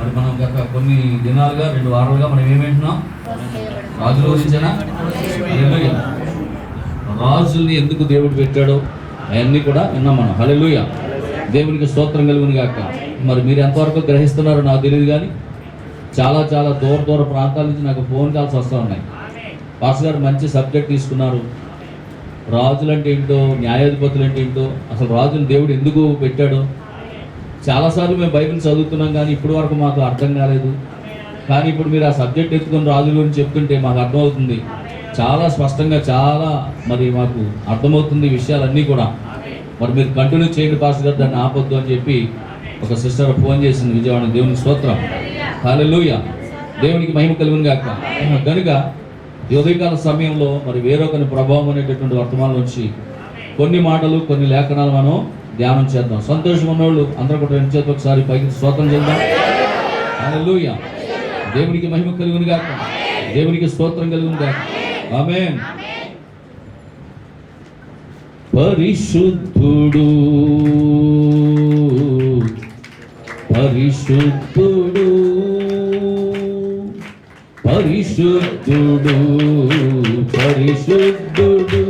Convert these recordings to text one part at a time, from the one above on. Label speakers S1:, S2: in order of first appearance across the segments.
S1: మరి మనం గత కొన్ని దినాలుగా 2 వారాలుగా మనం ఏమేంటున్నాం? రాజుల గురించేనా? హల్లెలూయా. రాజుల్ని ఎందుకు దేవుడు పెట్టాడో అవన్నీ కూడా విన్నాం మనం. హల్లెలూయా. దేవునికి స్తోత్రం కలుగును గాక. మరి మీరు ఎంతవరకు గ్రహిస్తున్నారో నాకు తెలియదు, కానీ చాలా చాలా దూర ప్రాంతాల నుంచి నాకు ఫోన్ కాల్స్ వస్తూ ఉన్నాయి. పాస్టర్ గారు మంచి సబ్జెక్ట్ తీసుకున్నారు, రాజులు అంటే ఏంటో, న్యాయాధిపతులు అంటే ఏంటో, అసలు రాజులు దేవుడు ఎందుకు పెట్టాడో. చాలాసార్లు మేము బైబిల్ చదువుతున్నాం, కానీ ఇప్పటి వరకు మాకు అర్థం కాలేదు. కానీ ఇప్పుడు మీరు ఆ సబ్జెక్ట్ ఎత్తుకొని రాజుల గురించి చెప్తుంటే మాకు అర్థమవుతుంది, చాలా స్పష్టంగా, చాలా మరి మాకు అర్థమవుతుంది ఈ విషయాలన్నీ కూడా. మరి మీరు కంటిన్యూ చేయండి పాస్టర్ గారు, దాన్ని ఆపొద్దు అని చెప్పి ఒక సిస్టర్ ఫోన్ చేసింది విజయవాడ. దేవునికి స్తోత్రం. హల్లెలూయా. దేవునికి మహిమ కలుగును గాక. కనుక ఈ ఉదయకాల సమయంలో మరి వేరొకరి ప్రభావం అనేటటువంటి వర్తమానం నుంచి కొన్ని మాటలు, కొన్ని లేఖనాలు మనం ధ్యానం చేద్దాం. సంతోషం ఉన్నవాళ్ళు అందరూ కూడా రెండు చేతులు ఒకసారి పైకి స్తోత్రం చేద్దాం. హల్లెలూయా. దేవునికి మహిమ కలుగును గాక. దేవునికి స్తోత్రం కలుగును గాక. ఆమేన్. పరిశుద్ధుడు పరిశుద్ధుడు పరిశుద్ధుడు పరిశుద్ధుడు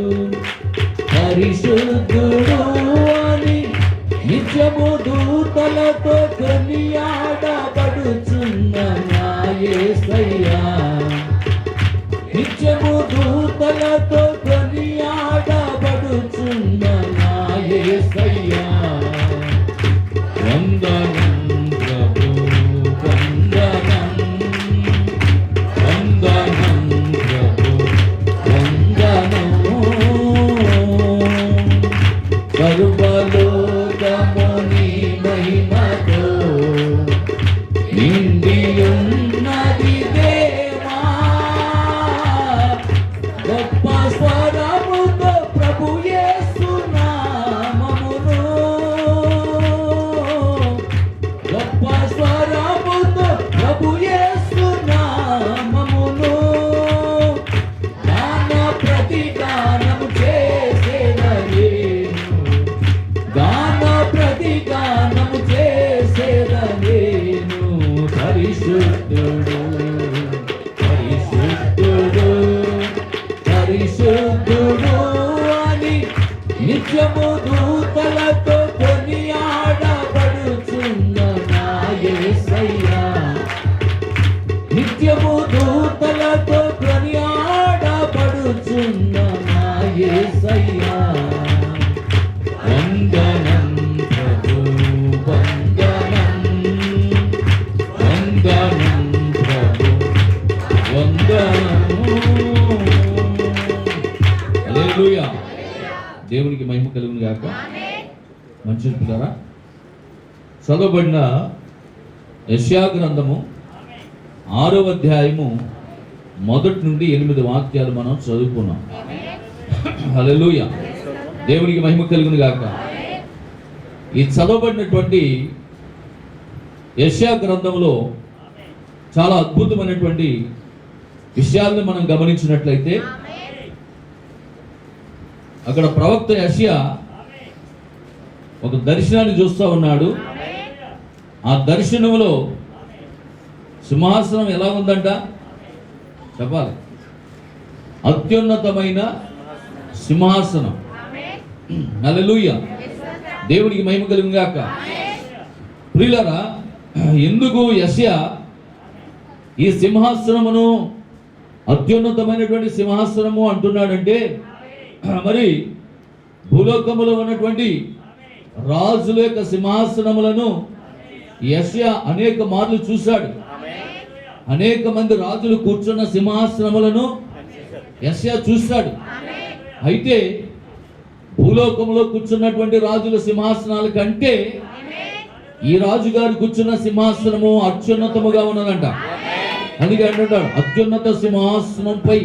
S1: పరిశుద్ధుడు అని నిత్యము దూతలతో కొనియాడబడుచున్న నా యేసయ్యా. నిత్యము దూతలతో కొనియాడబడుచున్న నా యేసయ్యా. వందనం ప్రభు వందనం, వందనం ప్రభు వందనం. సర్వలోకముని మహిమతో నిండియున్నది దేవా. గొప్ప స్వరముతో ప్రభు యేసు నామమును, గొప్ప స్వరముతో ప్రభు యేసు నామమును గాన ప్రతిగానము చేసేదనేను, గాన ప్రతిగానము చేసేదనేను. పరిశుద్ధుడు పరిశుద్ధుడు పరిశుద్ధుడు అని నిత్యము దూతలతో కొనియాడబడుచున్న నా యేసయ్యా. నిత్యము దూతలతో కొనియాడబడుచున్న నా యేసయ్యా. వందనం ప్రభు వందనం, వందనం ప్రభు వందనం. హల్లెలూయా. దేవునికి మహిమ కలుగును గాక. మంచి పిల్లరా, చదవబడిన యెషయా గ్రంథము 6వ అధ్యాయము 1 నుండి 8 వాక్యాలు మనం చదువుకున్నాం. హల్లెలూయా. దేవునికి మహిమ కలుగును గాక. ఈ చదవబడినటువంటి యెషయా గ్రంథంలో చాలా అద్భుతమైనటువంటి విషయాలను మనం గమనించినట్లయితే, అక్కడ ప్రవక్త యెషయా ఒక దర్శనాన్ని చూస్తూ ఉన్నాడు. ఆ దర్శనంలో సింహాసనం ఎలా ఉందంట చెప్పాలి. అత్యున్నతమైన సింహాసనం. హల్లెలూయా. దేవునికి మహిమ కలుగును గాక. ప్రియులారా, ఎందుకు యెషయా ఈ సింహాసనమును అత్యున్నతమైనటువంటి సింహాసనము అంటున్నాడంటే, మరి భూలోకములో ఉన్నటువంటి రాజుల యొక్క సింహాసనములను యెషయా అనేక మార్లు చూశాడు. అనేక మంది రాజులు కూర్చున్న సింహాసనములను యెషయా చూశాడు. అయితే భూలోకంలో కూర్చున్నటువంటి రాజుల సింహాసనాల కంటే ఈ రాజుగారు కూర్చున్న సింహాసనము అత్యున్నతముగా ఉన్నదంట. అందుకే అంటున్నాడు, అత్యున్నత సింహాసనంపై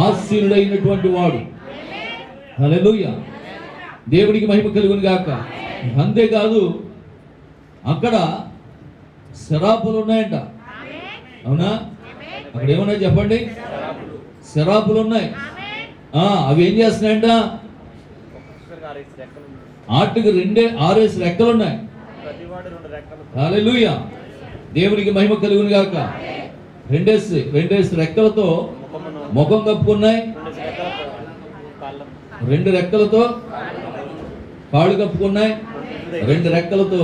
S1: ఆసీనుడైనటువంటి వాడు. హల్లెలూయా. దేవునికి మహిమ కలుగును గాక. అంతేకాదు, అక్కడ శరాపులు ఉన్నాయంట. అవునా? అక్కడ ఏమున్నాయి చెప్పండి? శరాపులు ఉన్నాయి. అవి ఏం చేస్తున్నాయంట? ఆటికి 6 రెక్కలు ఉన్నాయి. హల్లెలూయా. దేవునికి మహిమ కలుగును గాక. రెండేసి రెక్కలతో ముఖం కప్పుకున్నాయి, 2 రెక్కలతో కాళ్ళు కప్పుకున్నాయి, 2 రెక్కలతో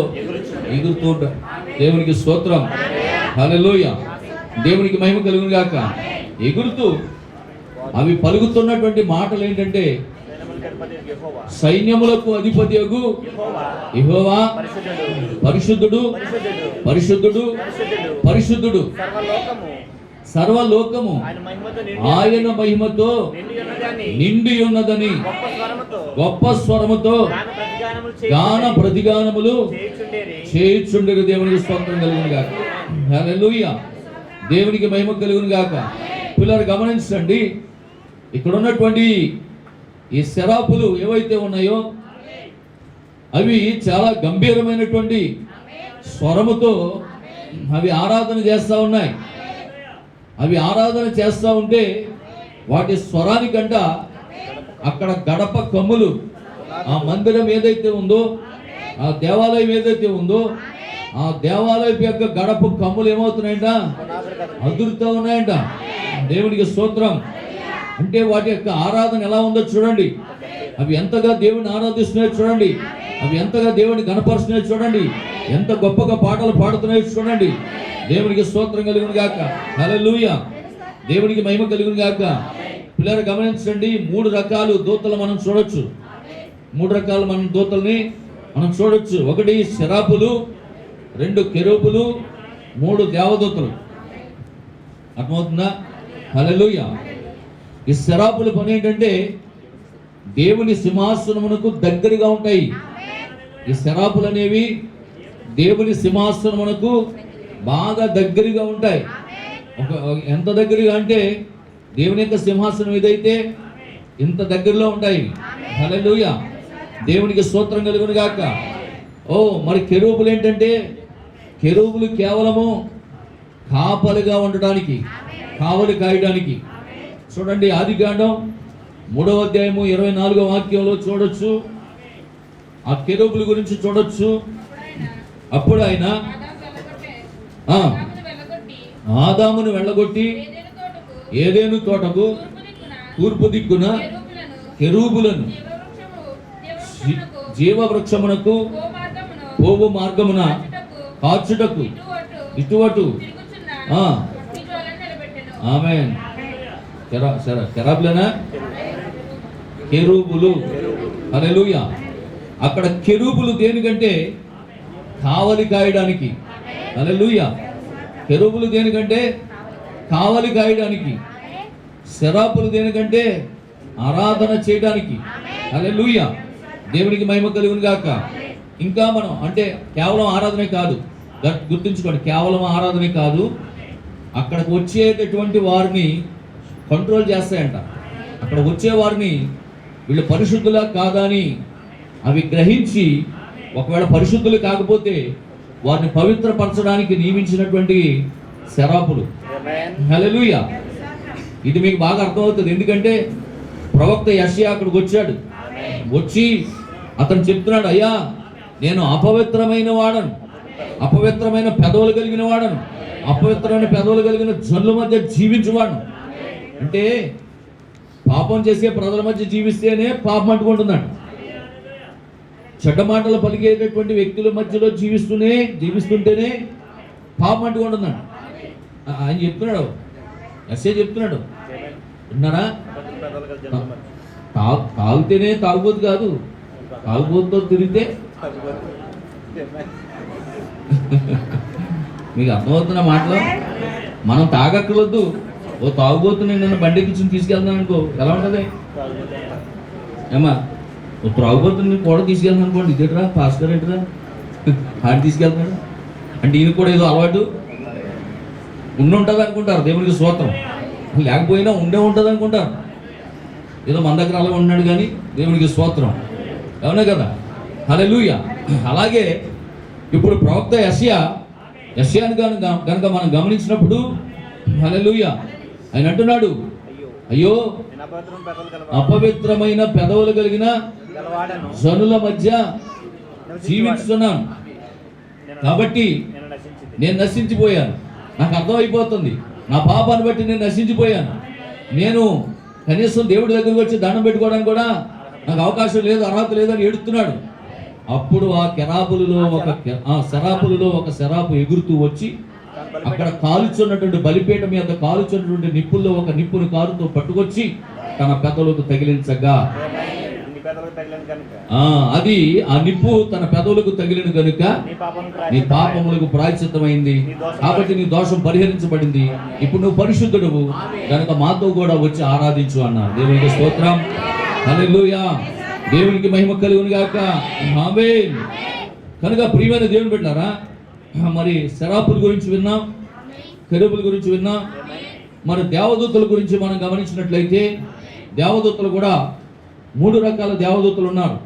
S1: ఎగురుతూ ఉంటాయి. దేవునికి స్తోత్రం, హల్లెలూయా. దేవునికి మహిమ కలుగును గాక. ఎగురుతూ అవి పలుకుతున్నటువంటి మాటలు ఏంటంటే, సైన్యములకు అధిపతియగు యెహోవా పరిశుద్ధుడు, పరిశుద్ధుడు, పరిశుద్ధుడు, సర్వలోకము ఆయన మహిమతో నిండి ఉన్నదని గొప్ప స్వరముతో గాన ప్రతిగానములు చేయుచుండెరు. దేవునికి స్తోత్రం కలుగును గాక. హల్లెలూయా. దేవునికి మహిమ కలుగును గాక. పిల్లలు గమనించండి, ఇక్కడ ఉన్నటువంటి ఈ శరాపులు ఏవైతే ఉన్నాయో అవి చాలా గంభీరమైనటువంటి స్వరముతో అవి ఆరాధన చేస్తూ ఉన్నాయి. అవి ఆరాధన చేస్తూ ఉంటే వాటి స్వరానికంట అక్కడ గడప కమ్ములు, ఆ మందిరం ఏదైతే ఉందో, ఆ దేవాలయం ఏదైతే ఉందో, ఆ దేవాలయం యొక్క గడప కమ్ములు ఏమవుతున్నాయంట, అదురుతూ ఉన్నాయంట. దేవునికి స్తోత్రం. అంటే వాటి యొక్క ఆరాధన ఎలా ఉందో చూడండి. అవి ఎంతగా దేవుని ఆరాధిస్తున్నాయో చూడండి. అవి ఎంతగా దేవుని గణపరుస్తున్నాయో చూడండి. ఎంత గొప్పగా పాటలు పాడుతున్నాయో చూడండి. దేవునికి స్తోత్రం కలుగును గాక. హల్లెలూయా. దేవునికి మహిమ కలుగును గాక. పిల్లలు గమనించండి, 3 రకాలు దూతలు మనం చూడొచ్చు. 3 రకాలు మనం దూతల్ని మనం చూడొచ్చు. 1 శరాపులు, 2 కెరూబులు, 3 దేవదూతలు. అర్థమవుతుందా? హల్లెలూయా. ఈ శరాపుల పని ఏంటంటే దేవుని సింహాసనమునకు దగ్గరగా ఉంటాయి. ఈ శరాపులు అనేవి దేవుని సింహాసనమునకు బాగా దగ్గరగా ఉంటాయి. ఎంత దగ్గరగా అంటే దేవుని యొక్క సింహాసనం ఏదైతే ఇంత దగ్గరలో ఉంటాయి. హల్లెలూయా. దేవునికి స్తోత్రం కలుగును గాక. మరి కెరూబులు ఏంటంటే, కెరూబులు కేవలము కాపలిగా ఉండడానికి, కావలి కాయడానికి. చూడండి, ఆదికాండం 3వ అధ్యాయము 24వ వాక్యంలో చూడొచ్చు. ఆ కెరూబుల గురించి చూడొచ్చు. అప్పుడు ఆయన ఆదామును వెళ్ళగొట్టి ఏదేను తోటకు తూర్పు దిక్కున కెరూబులను జీవవృక్షమునకు పోవు మార్గమున కాచుటకు ఇటువటు. ఆమేన్. కెరూబులేనా? కెరూబులు. హల్లెలూయా. అక్కడ కెరూబులు దేనికంటే కావలి కాయడానికి. హల్లెలూయా. కెరూబులు దేనికంటే కావలి కాయడానికి. శరాపులు దేనికంటే ఆరాధన చేయడానికి. హల్లెలూయా. దేవునికి మహిమ కలుగును గాక. ఇంకా మనం అంటే కేవలం ఆరాధనే కాదు, గుర్తుంచుకోండి, కేవలం ఆరాధనే కాదు, అక్కడికి వచ్చేటటువంటి వారిని కంట్రోల్ చేస్తాయంట. అక్కడ వచ్చే వారిని వీళ్ళు పరిశుద్ధులా కాదా అని అవి గ్రహించి, ఒకవేళ పరిశుద్ధులు కాకపోతే వారిని పవిత్రపరచడానికి నియమించినటువంటి శరాపులు. హల్లెలూయా. ఇది మీకు బాగా అర్థమవుతుంది. ఎందుకంటే ప్రవక్త యెషయా అక్కడికి వచ్చాడు. వచ్చి అతను చెప్తున్నాడు, అయ్యా నేను అపవిత్రమైన వాడను, అపవిత్రమైన పెదవులు కలిగిన వాడను, అపవిత్రమైన పెదవులు కలిగిన జనుల మధ్య జీవించువాడు. అంటే పాపం చేసే ప్రజల మధ్య జీవిస్తేనే పాపం అంటుకుంటున్నాడు. చెడ్డ మాటలు పలికేటటువంటి వ్యక్తుల మధ్యలో జీవిస్తుంటేనే పాపం అంటుకుంటున్నాడు. ఆయన చెప్తున్నాడు, యెషయా చెప్తున్నాడు, విన్నారా? తాగితేనే తాగుబోతు కాదు, తాగుబోతుతో తిరిగితే. మీకు అర్థమవుతున్న మాటలు. మనం తాగక్కర్వద్దు. ఓ తాగుబోతుని నన్ను బండెక్కించి తీసుకెళ్తాను అనుకో, ఎలా ఉంటుంది? ఏమా, ఓ త్రాగుబోతుని కూడా తీసుకెళ్తాను అనుకోండి, ఇదేట్రా పాస్కర్ ఏంట్రా ఆడి తీసుకెళ్తాడు అంటే ఈయన కూడా ఏదో అలవాటు ఉంటుంది అనుకుంటారు. దేవునికి స్తోత్రం. లేకపోయినా ఉండే ఉంటుంది అనుకుంటారు. ఏదో మన దగ్గర అలా ఉన్నాడు కానీ దేవునికి స్తోత్రం. అవునా కదా? హల్లెలూయా. అలాగే ఇప్పుడు ప్రవక్త యెషయాను కనుక మనం గమనించినప్పుడు, హల్లెలూయా, ఆయన అంటున్నాడు, అయ్యో అపవిత్రమైన పెదవులు కలిగిన జనుల మధ్య జీవిస్తున్నాను. కాబట్టి నేను నశించిపోయాను. నాకు అర్థమైపోతుంది, నా పాపాన్ని బట్టి నేను నశించిపోయాను. నేను కనీసం దేవుడి దగ్గరికి వచ్చి దండం పెట్టుకోవడానికి కూడా నాకు అవకాశం లేదు, అర్హత లేదని ఏడుస్తున్నాడు. అప్పుడు ఆ శరాపులలో ఒక శరాపు ఎగురుతూ వచ్చి అక్కడ కాలుచున్నటువంటి బలిపీఠ మీద కాలుచున్నటువంటి నిప్పుల్లో ఒక నిప్పును కారుతో పట్టుకొచ్చి తన పెదవులకు తగిలించగా, అది ఆ నిప్పు తన పెదవులకు తగిలిన కనుక నీ పాపములకు ప్రాయశ్చిత్తమైంది, కాబట్టి నీ దోషం పరిహరించబడింది, ఇప్పుడు నువ్వు పరిశుద్ధుడవు కనుక మాతో కూడా వచ్చి ఆరాధించు అన్నారు. దేవునికి స్తోత్రం, హల్లెలూయా, దేవునికి మహిమ కలుగును గాక, ఆమేన్. కనుక ప్రియమైన దేవుని బిడ్డలారా, మరి శరాపుల గురించి విన్నాం, కెరూబుల గురించి విన్నాం. మరి దేవదూతల గురించి మనం గమనించినట్లయితే దేవదూతలు కూడా 3 రకాల దేవదూతలు ఉన్నారు.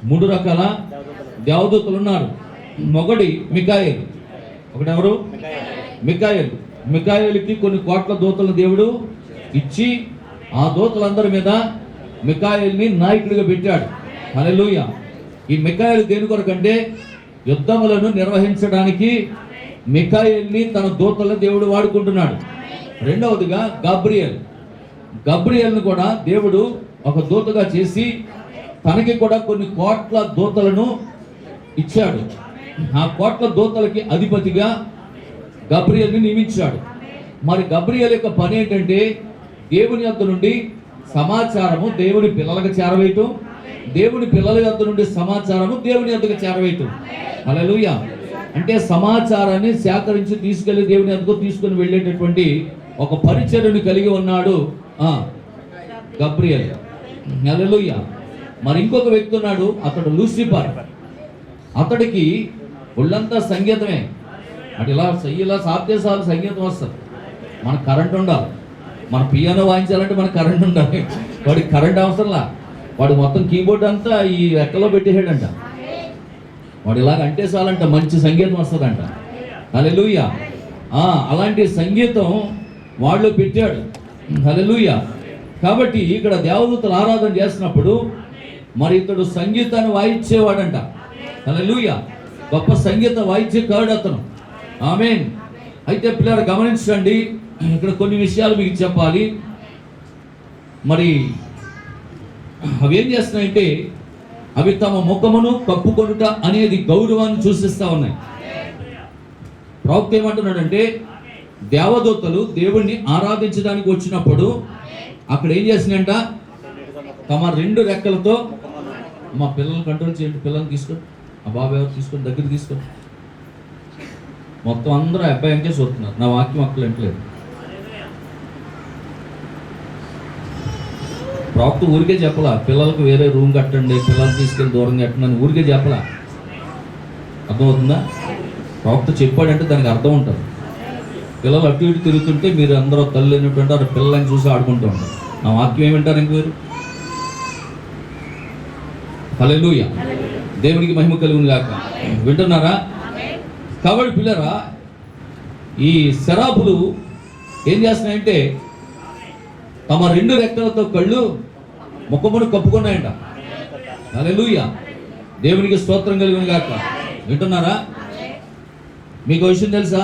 S1: 3 రకాల దేవదూతలు ఉన్నారు. ఒకటి మికాయేలు. ఒకటెవరు? మికాయేలు. మికాయేలుకి కొన్ని కోట్ల దూతలను దేవుడు ఇచ్చి ఆ దూతలందరి మీద మికాయేలుని నాయకుడిగా పెట్టాడు. హల్లెలూయా. ఈ మికాయేలు దేని కొరకంటే యుద్ధములను నిర్వహించడానికి మికాయేలుని తన దూతలను దేవుడు వాడుకుంటున్నాడు. రెండవదిగా గబ్రియేలును కూడా దేవుడు ఒక దూతగా చేసి తనకి కూడా కొన్ని కోట్ల దూతలను ఇచ్చాడు. ఆ కోట్ల దూతలకి అధిపతిగా గబ్రియేలుని నియమించాడు. మరి గబ్రియేలు యొక్క పని ఏంటంటే దేవుని యొద్ద నుండి సమాచారము దేవుని పిల్లలకు చేరవేయటం, దేవుని పిల్లల యొద్ద నుండి సమాచారము దేవుని యొద్దకు చేరవేయటం. హల్లెలూయా. అంటే సమాచారాన్ని సేకరించి తీసుకెళ్లి దేవుని యొద్దకు తీసుకుని వెళ్ళేటటువంటి ఒక పరిచర్యను కలిగి ఉన్నాడు గబ్రియేలు. హల్లెలూయా. మరి ఇంకొక వ్యక్తి ఉన్నాడు, అతడు లూసిఫర్. అతడికి ఒళ్ళంతా సంగీతమే. అటు ఇలా సాప్తే సార్లు సంగీతం వస్తుంది. మనకు కరెంట్ ఉండాలి. మన పియానో వాయించాలంటే మనకు కరెంట్ ఉండాలి. వాడికి కరెంట్ అవసరంలా, వాడు మొత్తం కీబోర్డ్ అంతా ఈ రెక్కలో పెట్టేసాడంట. వాడు ఇలాగ అంటే చాలంట మంచి సంగీతం వస్తుందంట. హల్లెలూయా. అలాంటి సంగీతం వాళ్ళు పెట్టాడు. హల్లెలూయా. కాబట్టి ఇక్కడ దేవదూతలు ఆరాధన చేసినప్పుడు మరి ఇతడు సంగీతాన్ని వాయించేవాడంట. హల్లెలూయా. గొప్ప సంగీత వాయించేవాడు అతను. ఆమేన్. అయితే పిల్లలు గమనించండి, ఇక్కడ కొన్ని విషయాలు మీకు చెప్పాలి. మరి అవి ఏం చేస్తున్నాయంటే అవి తమ ముఖమును కప్పుకొనుట అనేది గౌరవాన్ని సూచిస్తూ ఉన్నాయి. ప్రవక్త ఏమంటున్నాడంటే దేవదూతలు దేవుణ్ణి ఆరాధించడానికి వచ్చినప్పుడు అక్కడ ఏం చేసినాయంట, తమ 2 రెక్కలతో, మా పిల్లల్ని కంట్రోల్ చేయండి, పిల్లల్ని తీసుకొని, ఆ బాబు ఎవరు తీసుకొని దగ్గర తీసుకొని, మొత్తం అందరూ అబ్బాయి అంకే చూస్తున్నారు. నా వాక్యం అక్కలు ఎంటలేదు. ప్రవక్త ఊరికే చెప్పలా పిల్లలకు వేరే రూమ్ కట్టండి, పిల్లల్ని తీసుకెళ్ళి దూరంగా కట్టండి అని ఊరికే చెప్పలా. అర్థమవుతుందా? ప్రవక్త చెప్పాడంటే దానికి అర్థం ఉంటుంది. పిల్లలు అటు ఇటు తిరుగుతుంటే మీరు అందరూ తల్లి అయినటువంటి ఆ పిల్లలని చూసి ఆడుకుంటూ ఉంటారు. నా వాక్యం ఏమంటారు ఇంక మీరు? హల్లెలూయా. దేవునికి మహిమ కలుగును గాక. వింటున్నారా? కాబట్టి పిల్లరా, ఈ శరాపులు ఏం చేస్తున్నాయంటే తమ 2 రెక్కలతో కళ్ళు ముఖమును కప్పుకున్నాయంట. హల్లెలూయా. దేవునికి స్తోత్రం కలుగును గాక. వింటున్నారా? మీకు విషయం తెలుసా?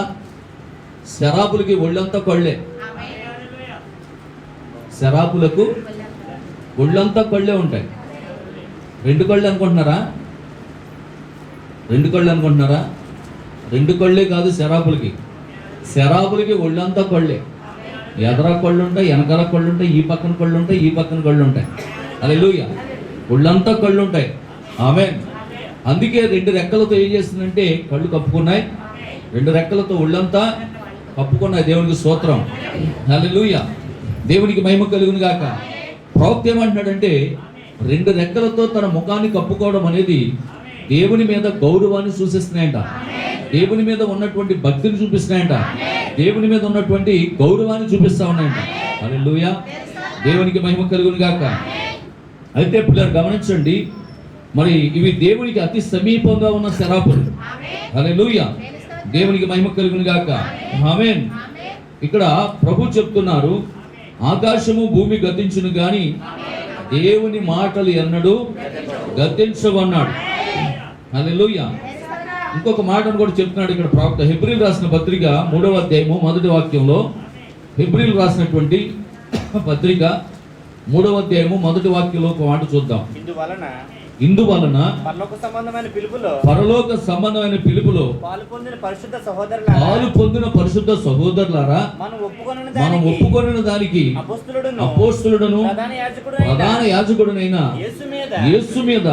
S1: శరాపులకి ఒళ్ళంతా కళ్ళే. శరాపులకు ఒళ్ళంతా కళ్ళే ఉంటాయి. 2 కళ్ళు అనుకుంటున్నారా? 2 కళ్ళు అనుకుంటున్నారా? 2 కళ్ళే కాదు శరాపులకి. శరాపులకి ఒళ్ళంతా కళ్ళే. ఎదర కళ్ళు ఉంటాయి, వెనకాల కళ్ళు ఉంటాయి, ఈ పక్కన కళ్ళు ఉంటాయి, ఈ పక్కన కళ్ళు ఉంటాయి. హల్లెలూయా. ఒళ్ళంతా కళ్ళు ఉంటాయి. ఆమేన్. అందుకే 2 రెక్కలతో ఏం చేస్తుందంటే కళ్ళు కప్పుకున్నాయి, 2 రెక్కలతో ఒళ్ళంతా కప్పుకున్నాయి. దేవునికి స్తోత్రం. హల్లెలూయా. దేవునికి మహిమ కలుగును గాక. ప్రవక్త ఏమంటున్నాడంటే 2 రెక్కలతో తన ముఖాన్ని కప్పుకోవడం అనేది దేవుని మీద గౌరవాన్ని సూచిస్తున్నాయంట, దేవుని మీద ఉన్నటువంటి భక్తిని చూపిస్తున్నాయంట, దేవుని మీద ఉన్నటువంటి గౌరవాన్ని చూపిస్తా ఉన్నాయంట. హల్లెలూయా. దేవునికి మహిమ కలుగును గాక. అయితే పిల్లలు గమనించండి, మరి ఇవి దేవునికి అతి సమీపంగా ఉన్న శరాపులు. హల్లెలూయా. దేవునికి మహిమ కలుగును గాక. ఆమేన్. ఇక్కడ ప్రభు చెప్తున్నారు, ఆకాశము భూమి గతించును గాని దేవుని మాటలు ఎన్నడూ గతించవన్నాడు. హల్లెలూయా. ఇంకొక మాటను కూడా చెప్తున్నాడు ఇక్కడ ప్రవక్త. హెబ్రీలు రాసిన పత్రిక 3వ అధ్యాయము 1వ వాక్యంలో, హెబ్రీలు రాసినటువంటి పత్రిక 3వ అధ్యాయము 1వ వాక్యంలో ఒక మాట చూద్దాం. ఇందువలన పరలోక సంబంధమైన పిలుపులో పాలు పొందిన పరిశుద్ధ సహోదరులారా, మనం ఒప్పుకొనిన దానికి అపోస్తలుడును ప్రధాన యాజకుడునైన యేసు మీద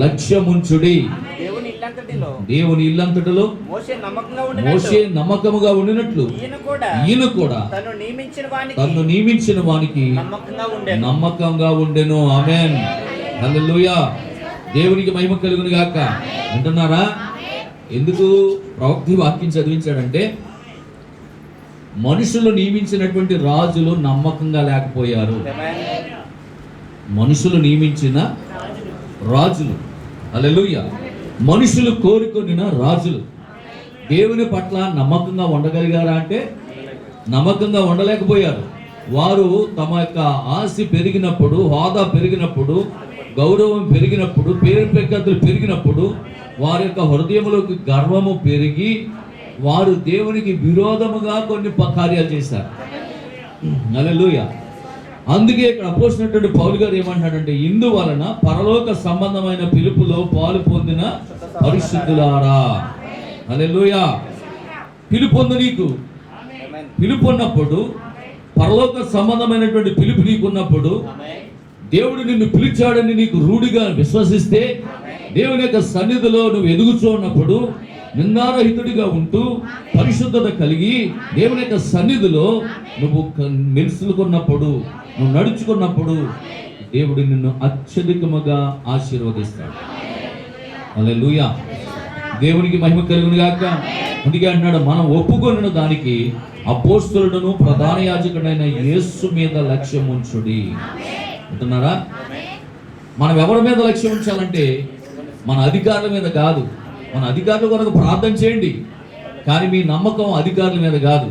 S1: లక్ష్యముంచుడి. దేవుని ఇల్లంతటిలో మోషే నమ్మకముగా ఉండినట్లు ఈయన కూడా తన్ను నియమించిన వానికి నమ్మకంగా ఉండెను. ఆమేన్, హల్లెలూయా. దేవునికి మహిమ కలుగును గాక. అంటున్నారా? ఎందుకు ప్రవక్త వాక్యం చదివించాడంటే, మనుషులు నియమించినటువంటి రాజులు నమ్మకంగా లేకపోయారు. మనుషులు నియమించిన రాజులు, హల్లెలూయా, మనుషులు కోరుకొనిన రాజులు దేవుని పట్ల నమ్మకంగా ఉండగలిగారా అంటే నమ్మకంగా ఉండలేకపోయారు. వారు తమ యొక్క ఆశ పెరిగినప్పుడు, హోదా పెరిగినప్పుడు, గౌరవం పెరిగినప్పుడు, పేరు ప్రఖ్యాతులు పెరిగినప్పుడు వారి యొక్క హృదయంలోకి గర్వము పెరిగి వారు దేవునికి విరోధముగా కొన్ని కార్యాలు చేశారు. హల్లెలూయా. అందుకే ఇక్కడ అపోస్తలుడైన పౌలు గారు ఏమంటాడంటే, ఇందువలన పరలోక సంబంధమైన పిలుపులో పాలు పొందిన పరిశుద్ధులారా. హల్లెలూయా. పిలుపొందు, నీకు పిలుపున్నప్పుడు, పరలోక సంబంధమైనటువంటి పిలుపు నీకున్నప్పుడు, దేవుడు నిన్ను పిలిచాడని నీకు రూఢిగా విశ్వసిస్తే, దేవుని యొక్క సన్నిధిలో నువ్వు ఎదుగుచున్నప్పుడు, నిందారహితుడిగా ఉంటూ పరిశుద్ధత కలిగి దేవుని యొక్క సన్నిధిలో నువ్వు మెలుసుకున్నప్పుడు, నువ్వు నడుచుకున్నప్పుడు దేవుడు నిన్ను అత్యధికముగా ఆశీర్వదిస్తాడు. హల్లెలూయా. దేవునికి మహిమ కలుగును గాక. అందుకే అంటున్నాడు, మనం ఒప్పుకొనిన దానికి అపోస్తలుడును ప్రధాన యాజకుడైన యేసు మీద లక్ష్యం ఉంచుడి అంటున్నారా? మనం ఎవరి మీద లక్ష్యం ఉంచాలంటే మన అధికారుల మీద కాదు. మన అధికారుల కొరకు ప్రార్థన చేయండి, కానీ మీ నమ్మకం అధికారుల మీద కాదు.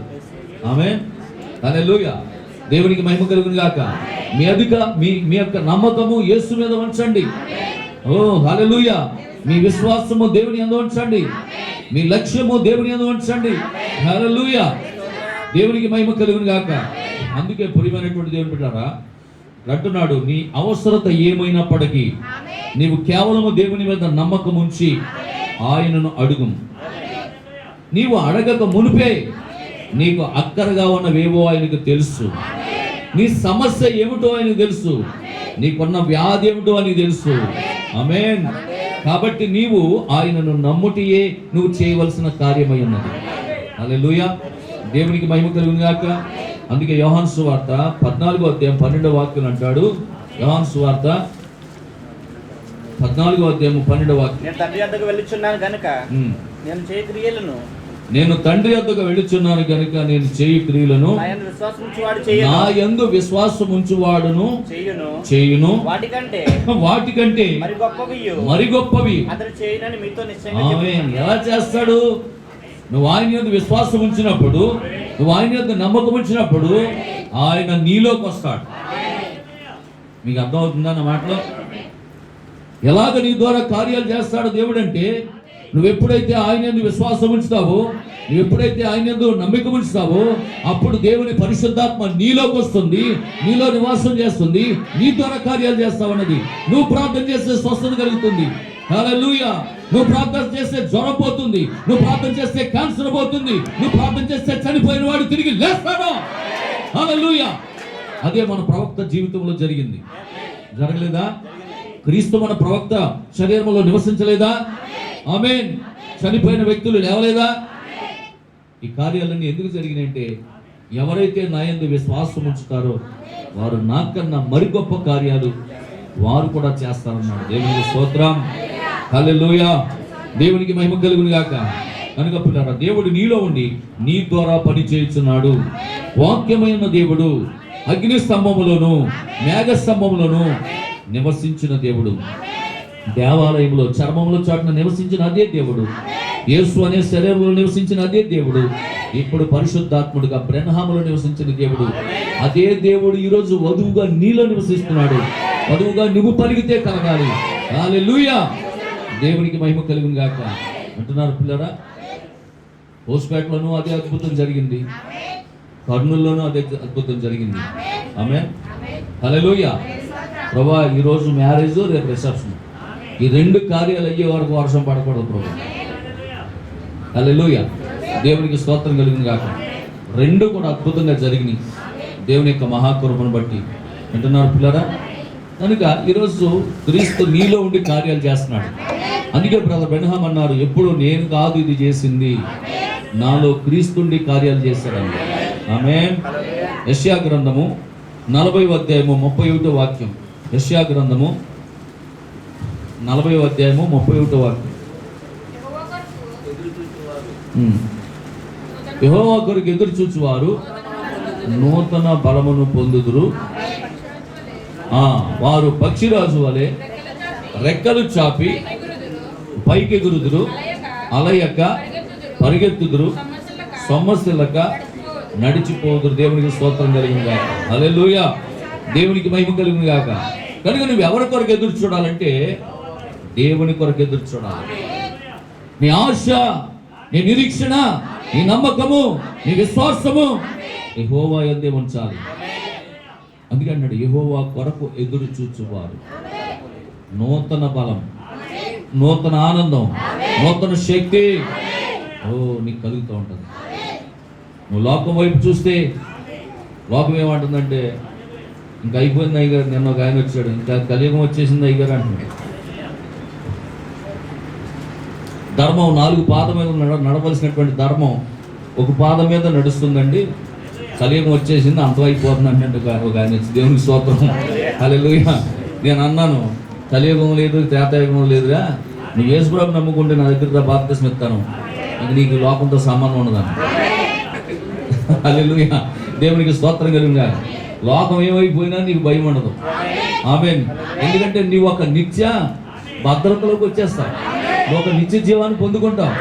S1: ఆమేన్, హల్లెలూయా. దేవునికి మహిమ కలుగును గాక. మీ యొక్క నమ్మకము యేసు మీద ఉంచండి. ఓ హల్లెలూయా. మీ విశ్వాసము దేవుని యందు ఉంచండి, మీ లక్ష్యము దేవుని యందు ఉంచండి. హల్లెలూయా. దేవునికి మహిమ కలుగును గాక. అందుకే ప్రియమైనటువంటి దేవుని బిడ్డలారా అంటున్నాడు, నీ అవసరత ఏమైనప్పటికీ నీవు కేవలము దేవుని మీద నమ్మకం ఉంచి ఆయనను అడుగు. నీవు అడగక మునిపే నీకు అక్కరగా ఉన్నవేవో ఆయనకు తెలుసు. నీ సమస్య ఏమిటో ఆయనకు తెలుసు, నీకున్న వ్యాధి ఏమిటో ఆయనకు తెలుసు. ఆమేన్. కాబట్టి నీవు ఆయనను నమ్ముటియే నువ్వు చేయవలసిన కార్యమై ఉన్నది. హల్లెలూయా. దేవునికి మహిమ కలుగును గాక. అందుకే యోహాను సువార్త 14వ అధ్యాయం 12వ వాక్యం అంటాడు. యోహాను సువార్త 14వ అధ్యాయం 12వ వాక్యం, నేను తండ్రి యొద్దకు వెళ్ళుచున్నాను గనుక నేను చేయ క్రియలను నేను చేయి క్రియలను నా యందు విశ్వాసం ఉంచువాడును చేయును, వాటికంటే మరి గొప్పవి. ఎలా చేస్తాడు? నువ్వు ఆయన యందు విశ్వాసం ఉంచినప్పుడు, నువ్వు ఆయన యందు నమ్మకం ఉంచినప్పుడు ఆయన నీలోకి వస్తాడు. మీకు అర్థమవుతుందా నా మాటలో? ఎలాగ నీ ద్వారా కార్యాలు చేస్తాడు దేవుడు అంటే, నువ్వు ఎప్పుడైతే ఆయన యందు విశ్వాసం ఉంచుతావో, నువ్వు ఎప్పుడైతే ఆయన యందు నమ్మకం ఉంచుతావో, అప్పుడు దేవుని పరిశుద్ధాత్మ నీలోకి వస్తుంది, నీలో నివాసం చేస్తుంది, నీ ద్వారా కార్యాలు చేస్తావన్నది. నువ్వు ప్రార్థన చేస్తే స్వస్థత కలుగుతుంది. హల్లెలూయా. నువ్వు ప్రార్థన చేస్తే జ్వరం పోతుంది, నువ్వు ప్రార్థన చేస్తే క్యాన్సర్ పోతుంది, నువ్వు ప్రార్థన చేస్తే చనిపోయిన వాడు తిరిగి లేస్తాడు. హల్లెలూయా. అదే మన ప్రవక్త జీవితంలో జరిగింది. జరగలేదా? క్రీస్తు మన ప్రవక్త శరీరంలో నివసించలేదా? ఆమేన్. చనిపోయిన వ్యక్తులు లేవలేదా? ఈ కార్యాలన్నీ ఎందుకు జరిగినాయంటే, ఎవరైతే నా యందు విశ్వాసం ఉంచుతారో వారు నాకన్నా మరి గొప్ప కార్యాలు వారు కూడా చేస్తారన్నాడు. దేవునికి స్తోత్రం. హల్లెలూయా. దేవునికి మహిమ కలుగును గాక. కనుక పిల్లరా, దేవుడు నీలో ఉండి నీ ద్వారా పని చేయుచున్నాడు. వాక్యమైన దేవుడు అగ్ని స్తంభములోను మేఘ స్తంభములోను నివసించిన దేవుడు, దేవాలయంలో చర్మంలో చాటున నివసించిన అదే దేవుడు, యేసు అనే శరీరంలో నివసించిన అదే దేవుడు, ఇప్పుడు పరిశుద్ధాత్ముడుగా బ్రహ్మములో నివసించిన దేవుడు, అదే దేవుడు ఈరోజు వధువుగా నీలో నివసిస్తున్నాడు. వధువుగా నువ్వు పలికితే కలగాలి. హల్లెలూయా. దేవునికి మహిమ కలుగును గాక. అంటున్నారు పిల్లరా. హోస్పేటలోనూ అదే అద్భుతం జరిగింది, కర్నూలులోనూ అదే అద్భుతం జరిగింది. ఆమేన్, హల్లెలూయా. ప్రభా ఈరోజు మ్యారేజ్, రేపు రిసెప్షన్, ఈ రెండు కార్యాలు అయ్యే వరకు వర్షం పడకూడదు ప్రభా. హల్లెలూయా, దేవునికి స్తోత్రం కలిగింది కాక. రెండు కూడా అద్భుతంగా జరిగినాయి దేవుని యొక్క మహాకృపను బట్టి. వింటున్నారు పిల్లరా. కనుక ఈరోజు క్రీస్తు నీలో ఉండి కార్యాలు చేస్తున్నాడు. అందుకే బ్రదర్ బ్రహ్మం అన్నారు, ఎప్పుడు నేను కాదు ఇది చేసింది, నాలో క్రీస్తుండి కార్యాలు చేశాడండి. ఆమేన్. యెషయా గ్రంథము 40వ అధ్యాయము 31వ వాక్యం. యెషయా గ్రంథము 40వ అధ్యాయము 31వ వాక్యం. యెహోవా కొరకు ఎదురు చూచువారు నూతన బలమును పొందుదురు. వారు పక్షిరాజు వలె రెక్కలు చాపి పైకెగురుదురు, అలయక పరిగెత్తుదురు, సొమ్మసిల్లక నడిచిపోదురు. దేవునికి స్తోత్రం కలిగింది గాక. హల్లెలూయా, దేవునికి మహిమ కలిగింది గాక. కనుక నువ్వు ఎవరి కొరకు ఎదురు చూడాలంటే దేవుని కొరకు ఎదురు చూడాలి. నీ ఆశ, నీ నిరీక్షణ, నీ నమ్మకము, నీ విశ్వాసము యెహోవా యందే ఉంచాలి. అందుకే అన్నాడు, యెహోవా కొరకు ఎదురు చూచువారు నూతన బలం, నూతన ఆనందం, నూతన శక్తి నీకు కలుగుతూ ఉంటుంది. నువ్వు లోకం వైపు చూస్తే లోకం ఏమంటుందంటే, ఇంకా అయిపోయింది అయ్యగారు, నిన్న ఒక ఆయన వచ్చాడు, ఇంకా కలియుగం వచ్చేసింది అయ్యగారు అంటున్నాడు. ధర్మం 4 పాదం మీద నడవలసినటువంటి ధర్మం ఒక పాదం మీద నడుస్తుందండి, కలియుగం వచ్చేసింది, అంతమైపోతుంది అంటే ఒక ఆయన వచ్చి, దేవునికి స్తోత్రం, హల్లెలూయా. నేను అన్నాను, కలియుగం లేదు, త్రేతాయుగం లేదురా, నువ్వు యేసుప్రభువుని నమ్ముకుంటే నా దగ్గర బాప్తిస్మం ఇస్తాను, ఇంక నీకు లోకంతో సంబంధం ఉండదని. హల్లెలూయా, దేవునికి స్తోత్రం కలిగిందా. లోకం ఏమైపోయినా నీకు భయం ఉండదు. ఆమేన్. ఎందుకంటే నీవు ఒక నిత్య భద్రతలోకి వచ్చేస్తావు, నువ్వు ఒక నిత్య జీవాన్ని పొందుకుంటావు,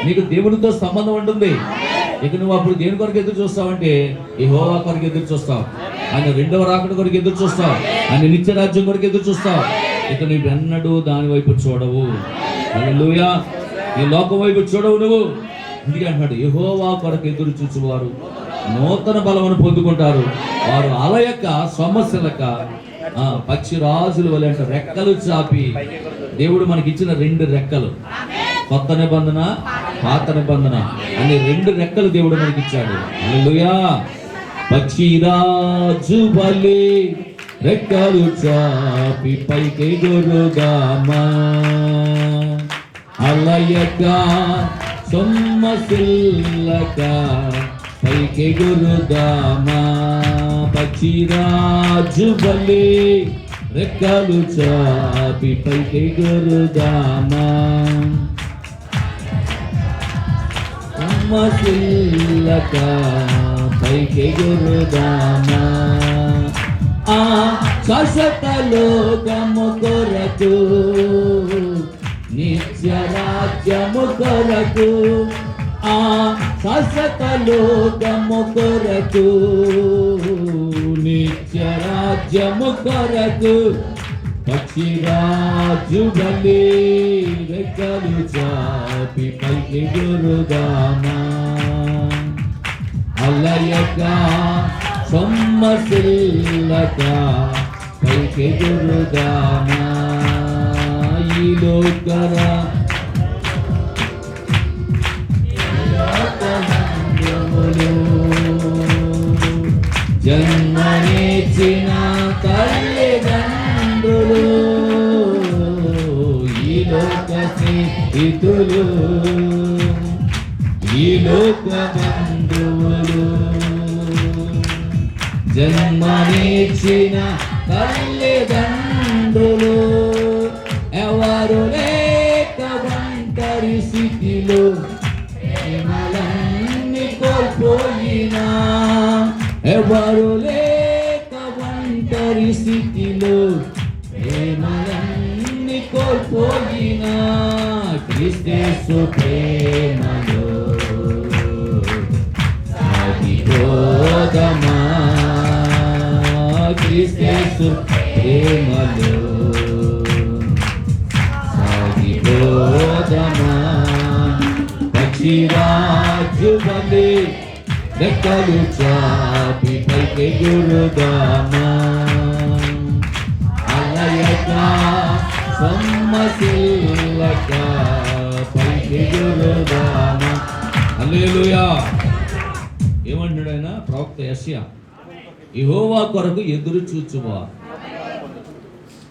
S1: నీకు దేవునితో సంబంధం ఉంటుంది. ఇక నువ్వు అప్పుడు దేని కొరకు ఎదురు చూస్తావంటే యెహోవా కొరకు ఎదురు చూస్తావు, ఆయన రెండవ రాకడ కొరకు ఎదురు చూస్తావు, ఆయన నిత్య రాజ్యం కొరకు ఎదురు చూస్తావు. ఇక నువ్వు ఎన్నడూ దాని వైపు చూడవు. హల్లెలూయా, ఈ లోకం వైపు చూడవు నువ్వు. అందుకే అంటున్నాడు, యెహోవా కొరకు ఎదురు చూచువారు నూతన బలమును పొందుకుంటారు, వారు అలయక సొమ్మసిల్లక పక్షి రాజుల వలె అంటే రెక్కలు చాపి. దేవుడు మనకి ఇచ్చిన 2 రెక్కలు, కొత్త నిబంధన, పాత నిబంధన అనే 2 రెక్కలు దేవుడు మనకి ఇచ్చాడు. హల్లెలూయా. పక్షిరాజు వలె రెక్కలు చాపి పైకెగురుదామా, అలయక సొమ్మసిల్లక పైకెగురుదామా. పక్షిరాజు వలె రెక్కలు చాపి పైకెగురుదామా, సొమ్మసిల్లక పైకెగురుదామా. శాశ్వత లోకము కొరకు, నిత్య రాజ్యము కొరకు, శాశ్వత లోకము కొరకు, నిత్య రాజ్యము కొరకు పక్షిరాజు వలె రెక్కలు చాపి పైకెగురుదామా, అలయక సొమ్మసిల్లక పైకెగురుదామా. ఈ లోకర జన్మనిచ్చిన తల్లిదండ్రులు, ఈ లోక స్నేహితులు, ఈ లోక బంధువులు, జన్మనిచ్చిన తల్లిదండ్రులు, ఎవరు లేక ఒంటరి స్థితిలో ప్రేమలన్నీ కోల్పోయినా, ఎవరు లేక ఒంటరి స్థితిలో ప్రేమలన్నీ కోల్పోయినా, క్రీస్తు ప్రేమలో సాగిపోదమా, క్రీస్తు ప్రేమలో సాగిపోదమా. రాజువలే రెక్కలు చాపి పైకెగురుదామా అలయక సమ్మసిల్లక పైకెగురుదామా. హల్లెలూయా. ఏమంటున్నాడు ఆయన ప్రవక్త యెషయా? యెహోవా కొరకు ఎదురు చూచువా.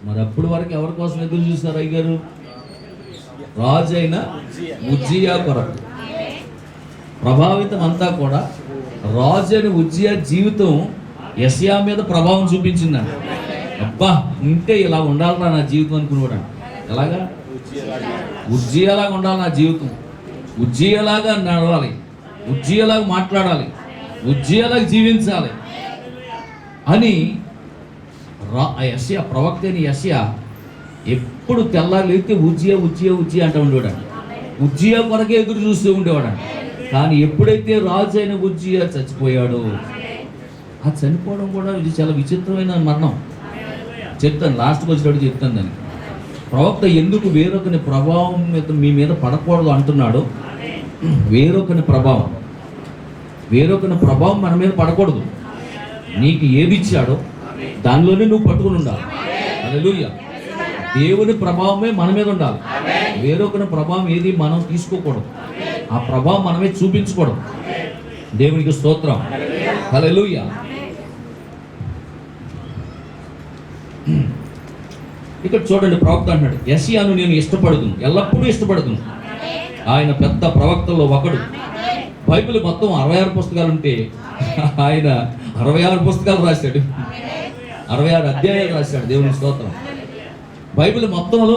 S1: మరి అప్పుడు వరకు ఎవరి కోసం ఎదురు చూస్తారు అయ్యారు? రాజు అయిన ఉజ్జియా కొరకు. ప్రభావితం అంతా కూడా రాజు అయిన ఉజ్జియా జీవితం యెషయా మీద ప్రభావం చూపించిందండి. అబ్బా ఇంటే ఇలా ఉండాలిరా నా జీవితం అనుకునేవాడు. ఎలాగా? ఉజ్జియాలాగా ఉండాలి నా జీవితం, ఉజ్జియాలాగా నడవాలి, ఉజ్జియాలాగా మాట్లాడాలి, ఉజ్జియాలాగా జీవించాలి అని యెషయా ప్రవక్త అయిన యెషయా ఎప్పుడు తెల్లారి లేకపోతే ఉజ్జియా ఉజ్జియా ఉజ్జియా అంటూ ఉండేవాడు. ఉజ్జియా కొరకే ఎదురు చూస్తూ ఉండేవాడు. కానీ ఎప్పుడైతే రాజు అయిన ఉజ్జియా చచ్చిపోయాడో, ఆ చనిపోవడం కూడా ఇది చాలా విచిత్రమైన మరణం. చెప్తాను, లాస్ట్కి వచ్చేటప్పుడు చెప్తాను దానికి. ప్రవక్త ఎందుకు వేరొకని ప్రభావం మీద మీ మీద పడకూడదు అంటున్నాడు. వేరొకని ప్రభావం మన మీద పడకూడదు. నీకు ఏది ఇచ్చాడో దానిలోనే నువ్వు పట్టుకుని ఉండాలి. హల్లెలూయా. దేవుని ప్రభావమే మన మీద ఉండాలి. వేరొకరి ప్రభావం ఏది మనం తీసుకోకూడదు. ఆ ప్రభావం మనమే చూపించకూడదు. దేవునికి స్తోత్రం. హల్లెలూయా. ఇక్కడ చూడండి, ప్రవక్త అంటున్నాడు, యెషయాను నేను ఇష్టపడుతును, ఎల్లప్పుడూ ఇష్టపడుతును. ఆయన పెద్ద ప్రవక్తల్లో ఒకడు. బైబిల్ మొత్తం 66 పుస్తకాలు ఉంటే ఆయన 66 పుస్తకాలు రాశాడు, 66 అధ్యాయాలు రాశాడు. దేవుని స్తోత్రం. బైబిల్ మొత్తంలో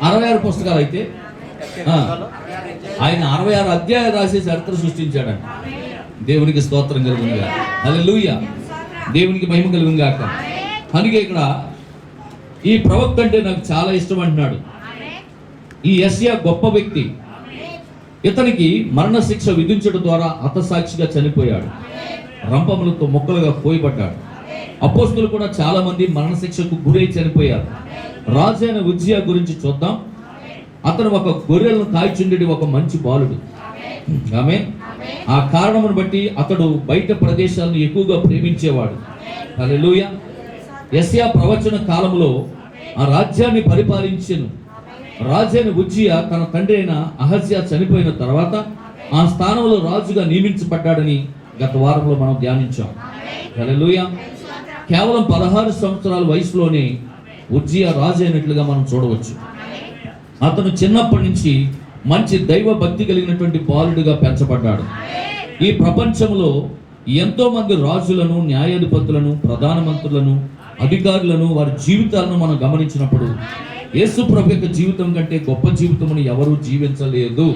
S1: 66 పుస్తకాలు అయితే ఆయన 66 అధ్యాయాలు రాసి చరిత్ర సృష్టించాడంట. దేవునికి స్తోత్రం కలుగునుగా. హల్లెలూయా. దేవునికి మహిమ కలుగునుగాక. అందుకే ఇక్కడ ఈ ప్రవక్త అంటే నాకు చాలా ఇష్టం అంటున్నాడు. ఈ యెషయా గొప్ప వ్యక్తి. ఇతనికి మరణశిక్ష విధించడం ద్వారా హతసాక్షిగా చనిపోయాడు. రంపములతో మొక్కలుగా కోయబడ్డాడు. అపోస్తులు కూడా చాలా మంది మరణశిక్షకు గురై చనిపోయారు. రాజైన ఉజ్జియా గురించి చూద్దాం. అతను ఒక గొర్రెలను కాల్చుండేటి ఒక మంచి బాలుడు. ఆమేన్. ఆ కారణమును బట్టి అతడు బయట ప్రదేశాలను ఎక్కువగా ప్రేమించేవాడు. హల్లెలూయా. యెషయా ప్రవచన కాలంలో ఆ రాజ్యాన్ని పరిపాలించెను. రాజైన ఉజ్జియా తన తండ్రి అయిన అహజ్యా చనిపోయిన తర్వాత ఆ స్థానంలో రాజుగా నియమించబడ్డాడని గత వారంలో మనం ధ్యానించాం. హల్లెలూయా. కేవలం 16 సంవత్సరాల వయసులోనే ఉజ్జియా రాజు అయినట్లుగా మనం చూడవచ్చు. అతను చిన్నప్పటి నుంచి మంచి దైవ భక్తి కలిగినటువంటి బాలుడిగా పెంచబడ్డాడు. ఈ ప్రపంచంలో ఎంతో మంది రాజులను, న్యాయాధిపతులను, ప్రధానమంత్రులను, అధికారులను, వారి జీవితాలను మనం గమనించినప్పుడు యేసు ప్రభు యొక్క జీవితం కంటే గొప్ప జీవితమును ఎవరూ జీవించలేదు.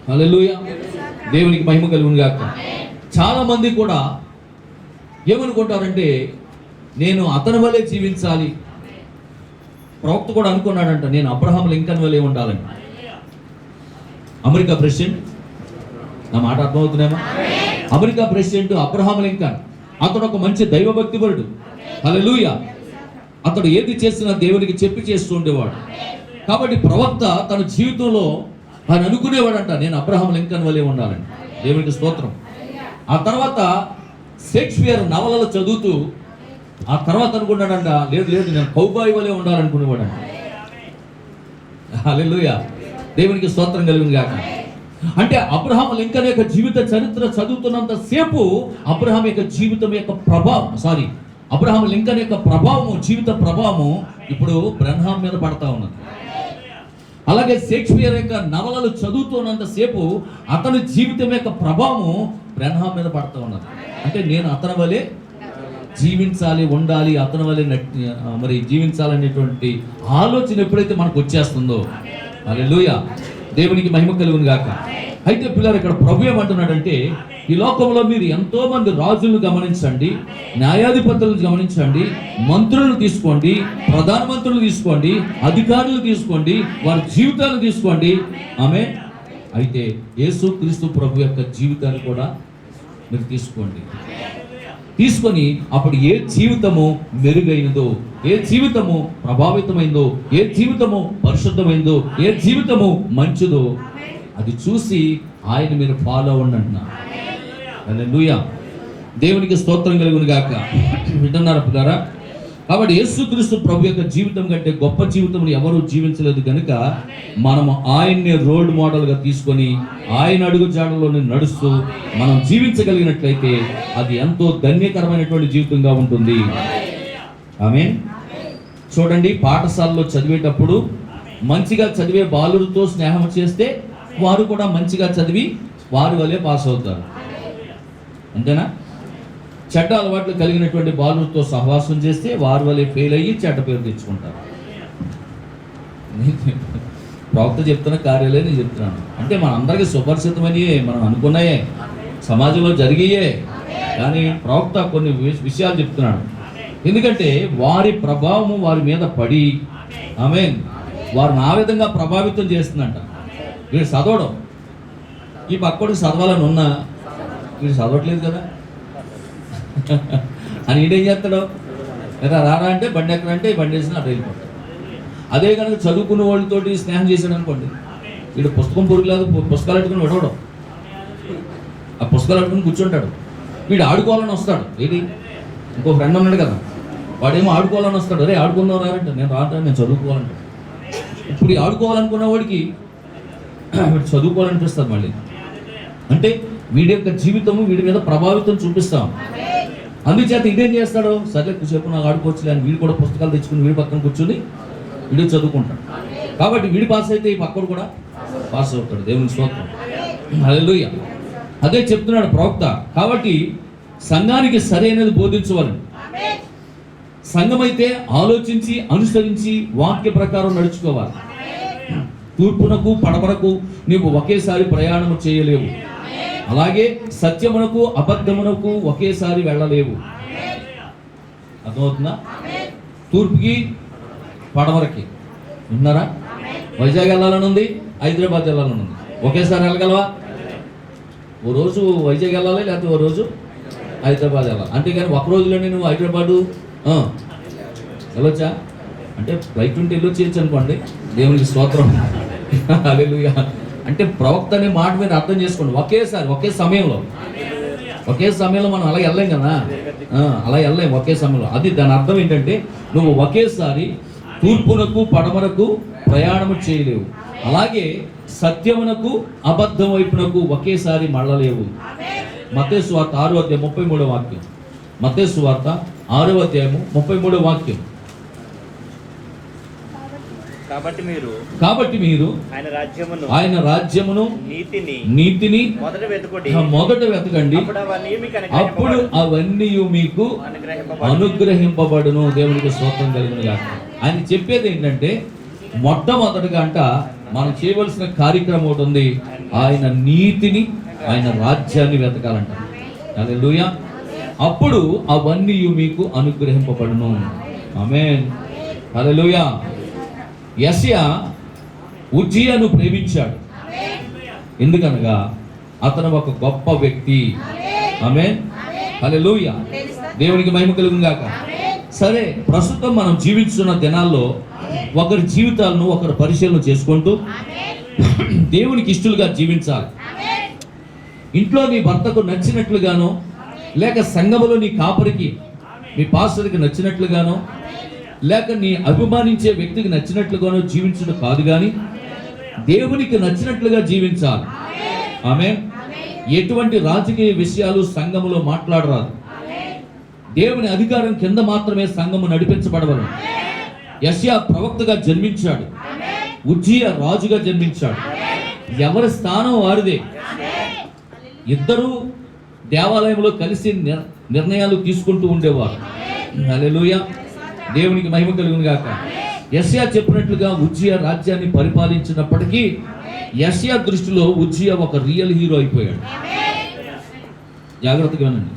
S1: హల్లెలూయా. దేవునికి మహిమ కలుగును గాక. చాలా మంది కూడా ఏమనుకుంటారంటే నేను అతని వలే జీవించాలి. ప్రవక్త కూడా అనుకున్నాడంట, నేను అబ్రహాం లింకన్ వలే ఉండాలని. అమెరికా ప్రెసిడెంట్, నా మాట అర్థమవుతున్నామా? America president Abraham Lincoln. అతడు ఒక మంచి దైవభక్తిపరుడు. హల్లెలూయా. అతడు ఏది చేసినా దేవునికి చెప్పి చేస్తూ ఉండేవాడు. కాబట్టి ప్రవక్త తన జీవితంలో ఆయన అనుకునేవాడంట, నేను అబ్రహాం లింకన్ వలే ఉండాలని. దేవునికి స్తోత్రం. ఆ తర్వాత షేక్స్పియర్ నవలలు చదువుతూ ఆ తర్వాత అనుకున్నాడంట, లేదు లేదు నేను కౌబాయ్ వలే ఉండాలనుకునేవాడంట. హల్లెలూయా. దేవునికి స్తోత్రం కలుగును గాక. అంటే అబ్రహాం లింకన్ యొక్క జీవిత చరిత్ర చదువుతున్నంత సేపు అబ్రహాం యొక్క జీవితం యొక్క అబ్రహాం లింకన్ యొక్క ప్రభావము, జీవిత ప్రభావము ఇప్పుడు బ్రెన్హాం మీద పడతా ఉన్నది. అలాగే షేక్స్పియర్ యొక్క నవలలు చదువుతున్నంత సేపు అతని జీవితం యొక్క ప్రభావము బ్రెన్హాం మీద పడతా ఉన్నది. అంటే నేను అతని వలె జీవించాలి, ఉండాలి, అతని వలె మరి జీవించాలనేటువంటి ఆలోచన ఎప్పుడైతే మనకు వచ్చేస్తుందో, హల్లెలూయా, దేవునికి మహిమ కలుగును గాక. అయితే పిల్లలు ఇక్కడ ప్రభు ఏమంటున్నాడంటే, ఈ లోకంలో మీరు ఎంతో మంది రాజులను గమనించండి, న్యాయాధిపతులను గమనించండి, మంత్రులను తీసుకోండి, ప్రధానమంత్రులు తీసుకోండి, అధికారులు తీసుకోండి, వారి జీవితాలను తీసుకోండి. ఆమేన్. అయితే యేసుక్రీస్తు ప్రభు యొక్క జీవితాన్ని కూడా మీరు తీసుకొని అప్పుడు ఏ జీవితము మెరుగైనదో, ఏ జీవితము ప్రభావితమైందో, ఏ జీవితము పరిశుద్ధమైందో, ఏ జీవితము మంచిదో అది చూసి ఆయన మీరు ఫాలో అవ్వండి అంటున్నారు. హల్లెలూయా. దేవునికి స్తోత్రం కలుగును గాక. వింటున్నారా పిల్లారా? కాబట్టి యేసుక్రీస్తు ప్రభు యొక్క జీవితం కంటే గొప్ప జీవితం ఎవరూ జీవించలేదు కనుక మనము ఆయన్ని రోల్ మోడల్గా తీసుకొని ఆయన అడుగు జాడలోనే నడుస్తూ మనం జీవించగలిగినట్లయితే అది ఎంతో ధన్యకరమైనటువంటి జీవితంగా ఉంటుంది. ఆమేన్. చూడండి, పాఠశాలలో చదివేటప్పుడు మంచిగా చదివే బాలులతో స్నేహం చేస్తే వారు కూడా మంచిగా చదివి వారి వల్లే పాస్ అవుతారు. అంతేనా? చెడ్డ అలవాట్లు కలిగినటువంటి బాలులతో సహవాసం చేస్తే వారి వల్లే ఫెయిల్ అయ్యి చెడ్డ పేరు తెచ్చుకుంటారు. ప్రవక్త చెప్తున్న కార్యాలే నేను చెప్తున్నాను. అంటే మనందరికీ సుపరిచితమనియే, మనం అనుకున్నాయే, సమాజంలో జరిగాయే. కానీ ప్రవక్త కొన్ని విషయాలు చెప్తున్నాడు. ఎందుకంటే వారి ప్రభావము వారి మీద పడి ఆమేన్ వారిని ఆ విధంగా ప్రభావితం చేస్తుందంట. వీడు చదవడం, ఈ పక్కడికి చదవాలని ఉన్నా వీడు చదవట్లేదు కదా అని ఈడేం చేస్తాడు? లేదా రారా అంటే బండి ఎక్కడంటే బండి వేసిన అటు వెళ్ళిపోతాడు. అదే కనుక చదువుకున్న వాళ్ళతోటి స్నేహం చేశాడు అనుకోండి, వీడు పుస్తకం పొరుగులేదు, పుస్తకాలు పెట్టుకుని విడవడం, ఆ పుస్తకాలు పెట్టుకుని కూర్చుంటాడు. వీడు ఆడుకోవాలని వస్తాడు. ఏంటి, ఇంకో ఫ్రెండ్ ఉన్నాడు కదా, వాడేమో ఆడుకోవాలని వస్తాడు. అరే ఆడుకుందాం రారంటే, నేను రాంటే నేను చదువుకోవాలంటే. ఇప్పుడు ఈ ఆడుకోవాలనుకున్న వాడికి వీడు చదువుకోవాలనిపిస్తుంది మళ్ళీ. అంటే వీడి యొక్క జీవితము వీడి మీద ప్రభావితం చూపిస్తాం. అందుచేత ఇదేం చేస్తాడు? సరే సేపు నాకు ఆడుకోవచ్చులే అని వీడు కూడా పుస్తకాలు తెచ్చుకుని వీడి పక్కన కూర్చొని వీడు చదువుకుంటాడు. కాబట్టి వీడి పాస్ అయితే ఈ పక్కడు కూడా పాస్ అవుతాడు. దేవుని స్తోత్రం. హల్లెలూయా. అదే చెప్తున్నాడు ప్రవక్త. కాబట్టి సంఘానికి సరైనది బోధించవాలని, సంఘమైతే ఆలోచించి అనుసరించి వాక్య ప్రకారం నడుచుకోవాలి. తూర్పునకు పడమరకు నీవు ఒకేసారి ప్రయాణము చేయలేవు. అలాగే సత్యమునకు అబద్ధమునకు ఒకేసారి వెళ్ళలేవు. అర్థమవుతుందా? తూర్పుకి పడమరకి ఉన్నారా? వైజాగ్ వెళ్ళాలని ఉంది, హైదరాబాద్ వెళ్ళాలని ఉంది. ఒకేసారి వెళ్ళగలవా? ఓ రోజు వైజాగ్ వెళ్ళాలి, లేకపోతే ఓ రోజు హైదరాబాద్ వెళ్ళాలి. అంతేగాని ఒక రోజులోనే నువ్వు హైదరాబాదు వెళ్ళొచ్చా? అంటే ఫ్లైట్ ఉంటే వెళ్ళొచ్చేయచ్చు అనుకోండి. దేవునికి స్తోత్రం. హల్లెలూయా. అంటే ప్రవక్త అనే మాట మీద అర్థం చేసుకోండి. ఒకేసారి ఒకే సమయంలో మనం అలా వెళ్ళలేం కదా, అలా వెళ్ళలేం ఒకే సమయంలో. అది దాని అర్థం ఏంటంటే నువ్వు ఒకేసారి తూర్పునకు పడమరకు ప్రయాణము చేయలేవు. అలాగే సత్యమునకు అబద్ధం వైపునకు ఒకేసారి మళ్ళలేవు. మత్తయి సువార్త 6వ అధ్యాయం 33వ వాక్యం. మత్తయి సువార్త 6వ అధ్యాయము 33వ వాక్యం. కాబట్టి మీరు ఆయన రాజ్యమును నీతిని మొదట వెతకండి, అప్పుడు అవన్నీ మీకు అనుగ్రహింపబడును. దేవునికి స్తోత్రం కలుగును గాక. ఆయన చెప్పేది ఏంటంటే మొట్టమొదటిగా అంట మనం చేయవలసిన కార్యక్రమం ఒకటి ఉంది. ఆయన నీతిని, ఆయన రాజ్యాన్ని వెతకాలంట. హల్లెలూయా. అప్పుడు అవన్నీ మీకు అనుగ్రహింపబడును. ఆమేన్. హల్లెలూయా. యెషయా ఉజ్జియాను ప్రేమించాడు. ఎందుకనగా అతను ఒక గొప్ప వ్యక్తి. ఆమేన్. హల్లెలూయా. దేవునికి మహిమ కలుగును గాక. సరే, ప్రస్తుతం మనం జీవిస్తున్న దినాల్లో ఒకరి జీవితాలను ఒకరు పరిశీలన చేసుకుంటూ దేవునికి ఇష్టలుగా జీవించాలి. ఇంట్లో నీ భర్తకు నచ్చినట్లుగానో, లేక సంఘములో నీ కాపరికి మీ పాస్టర్కి నచ్చినట్లుగానో, లేక నీ అభిమానించే వ్యక్తికి నచ్చినట్లుగానో జీవించడం కాదు, కానీ దేవునికి నచ్చినట్లుగా జీవించాలి. ఆమేన్. ఎటువంటి రాజకీయ విషయాలు సంఘములో మాట్లాడరాదు. దేవుని అధికారం కింద మాత్రమే సంఘము నడిపించబడవలను. యెషయా ప్రవక్తగా జన్మించాడు, ఉజ్జియా రాజుగా జన్మించాడు. ఎవరి స్థానం వారిదే. ఇద్దరూ దేవాలయంలో కలిసి నిర్ణయాలు తీసుకుంటూ ఉండేవారు. హల్లెలూయా. దేవునికి మహిమ కలుగును గాక. యెషయా చెప్పినట్లుగా ఉజ్జియా రాజ్యాన్ని పరిపాలించినప్పటికీ యెషయా దృష్టిలో ఉజ్జియా ఒక రియల్ హీరో అయిపోయాడు. జాగ్రత్తగా వినండి.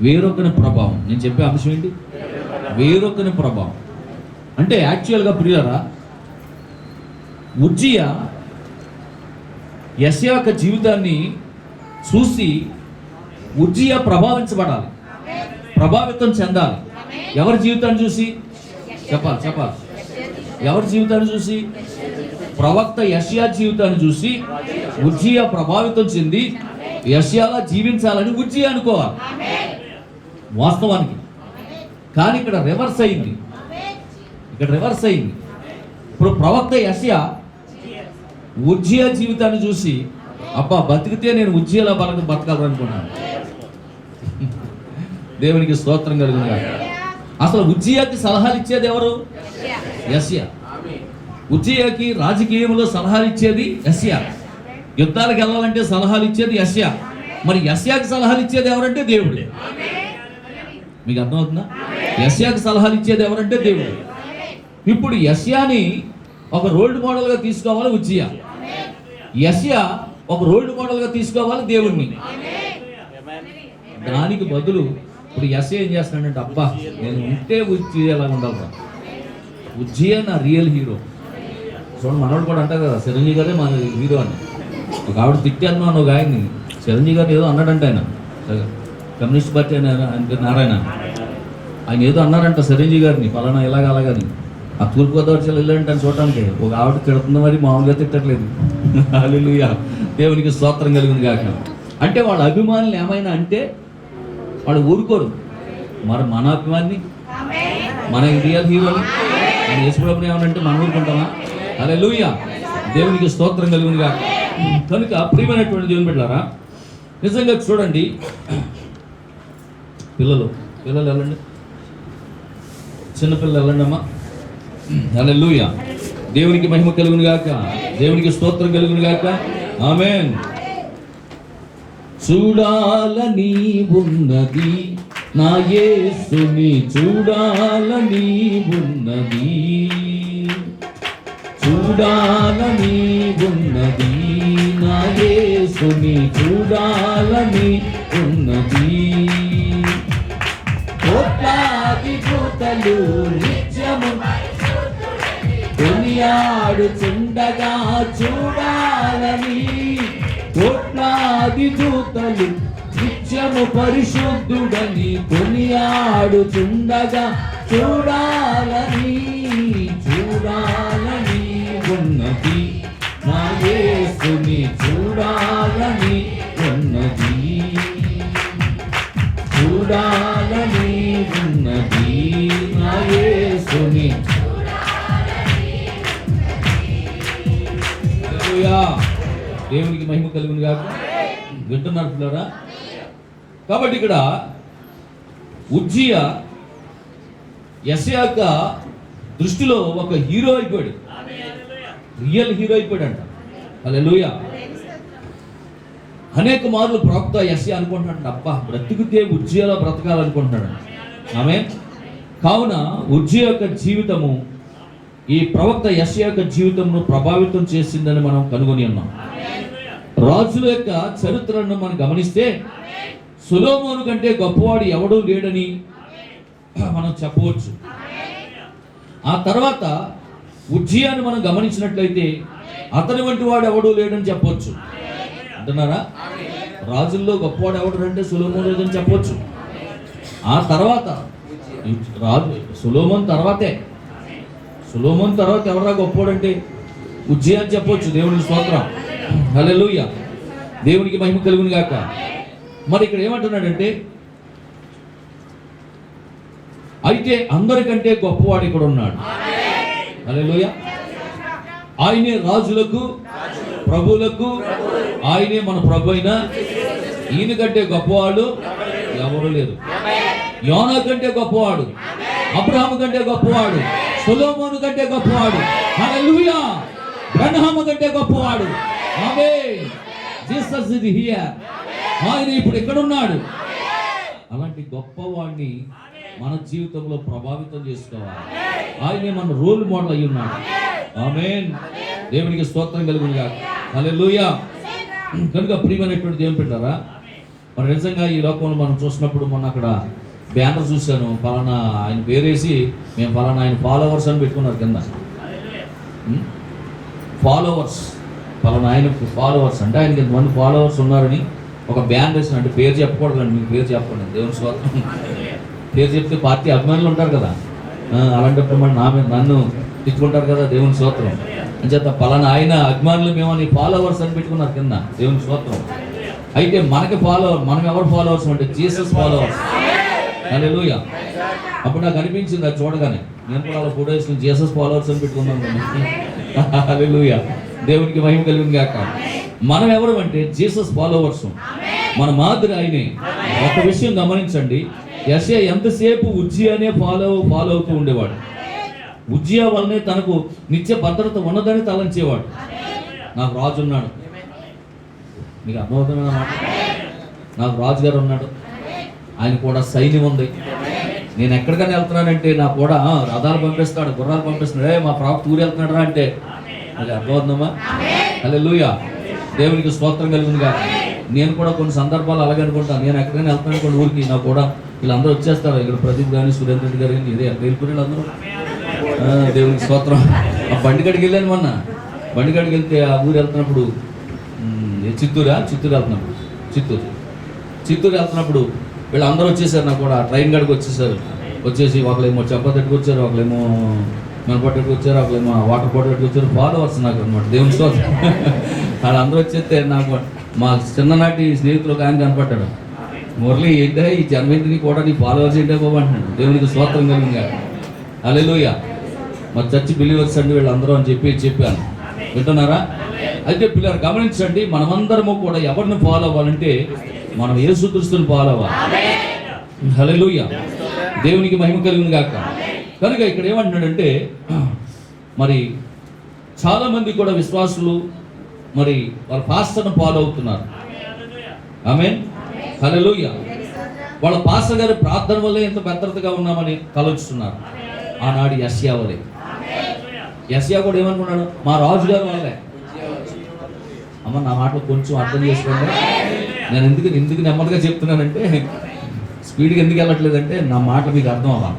S1: వేరొకని ప్రభావం, నేను చెప్పే అంశం ఏంటి? వేరొకని ప్రభావం అంటే యాక్చువల్గా ప్రియులారా, ఉజ్జియా యెషయా యొక్క జీవితాన్ని చూసి ఉజ్జియా ప్రభావించబడాలి, ప్రభావితం చెందాలి. ఎవరి జీవితాన్ని చూసి? చెప్పాలి. ఎవరి జీవితాన్ని చూసి? ప్రవక్త యెషయా జీవితాన్ని చూసి ఉజ్జియా ప్రభావితం చెంది యెషయాలా జీవించాలని ఉజ్జియా అనుకోవాలి వాస్తవానికి. కానీ ఇక్కడ రివర్స్ అయింది. ఇప్పుడు ప్రవక్త యెషయా ఉజ్జియా జీవితాన్ని చూసి అబ్బా బతికితే నేను ఉజ్జియాలా బతకాలనుకున్నాను. దేవునికి స్తోత్రం కలుగును. అసలు ఉజ్జియాకి సలహాలు ఇచ్చేది ఎవరు? యెషయా. ఉజ్జియాకి రాజకీయంలో సలహాలు ఇచ్చేది యెషయా. యుద్ధాలకు వెళ్ళాలంటే సలహాలు ఇచ్చేది యెషయా. మరి యెషయాకి సలహాలు ఇచ్చేది ఎవరంటే దేవుడే. మీకు అర్థమవుతుందా? యెషయాకి సలహాలు ఇచ్చేది ఎవరంటే దేవుడు. ఇప్పుడు యెషయాని ఒక రోల్డ్ మోడల్గా తీసుకోవాలి ఉజ్జియా. యెషయా ఒక రోల్డ్ మోడల్గా తీసుకోవాలి దేవుణ్ణి. దానికి బదులు ఇప్పుడు యెషయా ఏం చేస్తున్నాడంటే అబ్బా నేను ఉంటే ఉజ్జియాలా ఉండాలి. ఉజ్జియా నా రియల్ హీరో. చూడండి మనోడు కూడా అంటారు కదా చిరంజీవి గారే మా హీరో అని. ఒక ఆవిడ తిట్టాను అని ఒక ఆయన్ని చిరంజీవి గారిని ఏదో అన్నాడంట. ఆయన కమ్యూనిస్ట్ పార్టీ అంటే నారాయణ ఆయన ఏదో అన్నారంట చిరంజీవి గారిని ఫలానా ఇలాగ అలాగని. ఆ తూర్పుగోదావరి జిల్లా వెళ్ళంటే అని చూడటానికి ఒక ఆవిడ తిడుతుంది, మరి మామూలుగా తిట్టట్లేదు. హల్లెలూయా, దేవునికి స్తోత్రం కలిగింది కాక. అంటే వాళ్ళ అభిమానులు ఏమైనా అంటే వాళ్ళు ఊరుకోరు. మరి మన అభిమాని మన రియల్ హీరోని మన యేసుప్రభుని ఏమనంటే మనం ఊరుకుంటామా? హల్లెలూయా, దేవునికి స్తోత్రం కలిగింది కాక. కనుక ప్రియమైనటువంటి దేవుని బిడ్డలారా, నిజంగా చూడండి, పిల్లలు వెళ్ళండి, చిన్నపిల్లలు వెళ్ళండి అమ్మా. హల్లెలూయా, దేవునికి మహిమ కలుగును గాక, దేవునికి స్తోత్రం కలుగును గాక. ఆమేన్. చూడాలని ఉన్నది నా యేసుని, చూడాలని ఉన్నది, చూడాలని ఉన్నది నా యేసుని, చూడాలని ఉన్నది. కోట్లాది దూతలు నిత్యము కొనియాడుచుండగా చూడాలని, కోట్లాది దూతలు నిత్యము పరిశుద్ధుడని కొనియాడుచుండగా చూడాలని, చూడాలని ఉన్నది నా యేసుని, చూడాలని ఉన్నది, చూడాలని ఉన్నది నా యేసుని. దేవునికి మహిమ కలుగును గాక. వింటున్నారు పిల్లరా? కాబట్టి ఇక్కడ ఉజ్జియా యెషయా దృష్టిలో ఒక హీరో అయిపోయాడు, రియల్ హీరో అయిపోయాడు అంట. హల్లెలూయా. అనేక మార్లు ప్రవక్త యెషయా అనుకుంటున్నాడు అబ్బా బ్రతికితే ఉజ్జియాలో బ్రతకాలనుకుంటున్నాడు. ఆమేన్. కావున ఉజ్జియా యొక్క జీవితము ఈ ప్రవక్త యెషయా యొక్క జీవితంను ప్రభావితం చేసిందని మనం కనుగొని ఉన్నాం. రాజుల యొక్క చరిత్రను మనం గమనిస్తే సొలొమోను కంటే గొప్పవాడు ఎవడూ లేడని మనం చెప్పవచ్చు. ఆ తర్వాత ఉజ్జియాను మనం గమనించినట్లయితే అతని వంటి వాడు ఎవడూ లేడని చెప్పవచ్చు. అంటున్నారా? రాజుల్లో గొప్పవాడు ఎవడు అంటే సొలొమోను లేదని చెప్పవచ్చు. ఆ తర్వాత సొలొమోను తర్వాత ఎవరా గొప్పవాడు అంటే ఉజ్జియా అని చెప్పవచ్చు. దేవునికి స్తోత్రం. హల్లెలూయా, దేవునికి మహిమ కలుగును గాక. మరి ఇక్కడ ఏమంటున్నాడంటే అయితే అందరికంటే గొప్పవాడు ఇక్కడ ఉన్నాడు. హల్లెలూయా. ఆయనే రాజులకు ప్రభువులకు ఆయనే మన ప్రభు అయిన ఈయన కంటే గొప్పవాడు ఎవరు లేరు. యోనా కంటే గొప్పవాడు, అబ్రహాము కంటే గొప్పవాడు, సొలొమోను కంటే గొప్పవాడు, హల్లెలూయా, అబ్రహాము కంటే గొప్పవాడు. ఆమేన్. Jesus is here. ఆయన ఇప్పుడు ఎక్కడ ఉన్నాడు? అలాంటి గొప్పవాడిని మన జీవితంలో ప్రభావితం చేసుకోవాలి. ఆయనే మన రోల్ మోడల్ అయి ఉన్నాడు. ఆమేన్. దేవునికి స్తోత్రం కలుగును గాక. హల్లెలూయా. కనుక ప్రియమైనటువంటి దేవుని బిడ్డలారా, మరి నిజంగా ఈ లోకంలో మనం చూసినప్పుడు మొన్న అక్కడ బ్యానర్ చూశాను, ఫలానా ఆయన పేరేసి మేము ఫలానా ఆయన ఫాలోవర్స్ అని పెట్టుకున్నారు కింద. ఫాలోవర్స్, ఫలానా ఆయనకు ఫాలోవర్స్ అంటే ఆయనకి ఎంతమంది ఫాలోవర్స్ ఉన్నారని ఒక బ్యానర్ వేసిన. అంటే పేరు చెప్పకూడదండి, మీకు పేరు చెప్పకూడదు. దేవుని స్తోత్రం. పేరు చెప్తే పార్టీ అభిమానులు ఉంటారు కదా, అలాంటప్పుడు మరి నన్ను తిట్టుకుంటారు కదా, దేవుని స్తోత్రం. అంచేత పలానా ఆయన అభిమానులు మేమని ఫాలోవర్స్ అని పెట్టుకున్నారు కింద, దేవుని స్తోత్రం. అయితే మనకి మనం ఎవరు ఫాలోవర్స్ అంటే జీసస్ ఫాలోవర్స్. హల్లెలూయా. అప్పుడు నాకు అనిపించింది అది చూడగానే, నేను కూడా అలా ఫోటో వేసుకుని జీసస్ ఫాలోవర్స్ అని పెట్టుకున్నాను. హల్లెలూయా. దేవునికి మహిమ కలిగింది గాక. మనం ఎవరు అంటే జీసస్ ఫాలోవర్స్. మన మాదిరి ఆయనే. ఒక విషయం గమనించండి, యెషయా ఎంతసేపు ఉజ్జియానే ఫాలో అవుతూ ఉండేవాడు. ఉజ్జియా వల్లనే తనకు నిత్య భద్రత ఉన్నదని తలంచేవాడు. నాకు రాజు ఉన్నాడు, మీకు అర్థమవుతున్న మాట, నాకు రాజుగారు ఉన్నాడు, ఆయన కూడా సైన్యం ఉంది, నేను ఎక్కడికైనా వెళ్తున్నానంటే నాకు కూడా రథాలు పంపిస్తాడు, గుర్రాలు పంపిస్తున్నాడు, మా ప్రాప్తి ఊరు వెళ్తున్నాడు అంటే అది అర్థమవుతుందమ్మా. హల్లెలూయా. దేవునికి స్తోత్రం కలుగునుగా. నేను కూడా కొన్ని సందర్భాలు అలాగే అనుకుంటాను, నేను ఎక్కడికైనా వెళ్తాను కొన్ని ఊరికి, నాకు కూడా వీళ్ళందరూ వచ్చేస్తారు, ఇక్కడ ప్రదీప్ కానీ సురేంద్ర రెడ్డి గారు కానీ ఇదే వెళ్ళిపోయి వీళ్ళందరూ. దేవునికి స్తోత్రం. ఆ బండికాడికి వెళ్ళాను మొన్న, బండికాడికి వెళ్తే ఆ ఊరు వెళ్తున్నప్పుడు చిత్తూరు వెళ్తున్నప్పుడు వీళ్ళందరూ వచ్చేసారు, నాకు కూడా ట్రైన్ కాడికి వచ్చేసి ఒకళ్ళేమో చపాతి వచ్చారు, ఒకళ్ళేమో మినపట్టుకు వచ్చారు, ఒకళ్ళేమో వాటర్ బాటిల్ వచ్చారు. ఫాలోవర్స్ నాకు అనమాట, దేవుని స్తోత్రం. వాళ్ళందరూ వచ్చేస్తే నాకు మా చిన్ననాటి స్నేహితులు ఒక ఆయన కనపడ్డాడు, మురళి ఏంటో ఈ జన్మేంద్రిని కూడా నీ ఫాలోవర్స్ ఏంటో బాబు అంటున్నాడు. దేవునికి స్తోత్రం కలిగింది. హల్లెలూయా. మా చర్చి బిలీవర్స్ అండి వీళ్ళందరూ అని చెప్పాను. వింటున్నారా? అయితే పిల్లలు గమనించండి, మనమందరము కూడా ఎవరిని ఫాలో అవ్వాలంటే మనం యేసుక్రీస్తుని ఫాలో అవ్వాలి. హల్లెలూయా. దేవునికి మహిమ కలిగింది గాక. కనుక ఇక్కడ ఏమంటున్నాడంటే, మరి చాలామంది కూడా విశ్వాసులు మరి వాళ్ళ పాస్టర్ను ఫాలో అవుతున్నారు. ఆమేన్. హల్లెలూయా. వాళ్ళ పాస్టర్ గారి ప్రార్థన వల్లే ఎంత భద్రతగా ఉన్నామని ఆలోచిస్తున్నారు. ఆనాడు యెషయా వలే. యెషయా కూడా ఏమనుకున్నాడు, మా రాజుగారు వాళ్ళే. అమ్మ నా మాటలు కొంచెం అర్థం చేసుకోండి. నేను ఎందుకు నెమ్మదిగా చెప్తున్నానంటే, స్పీడ్గా ఎందుకు వెళ్ళట్లేదంటే నా మాట మీకు అర్థం అవ్వాలి.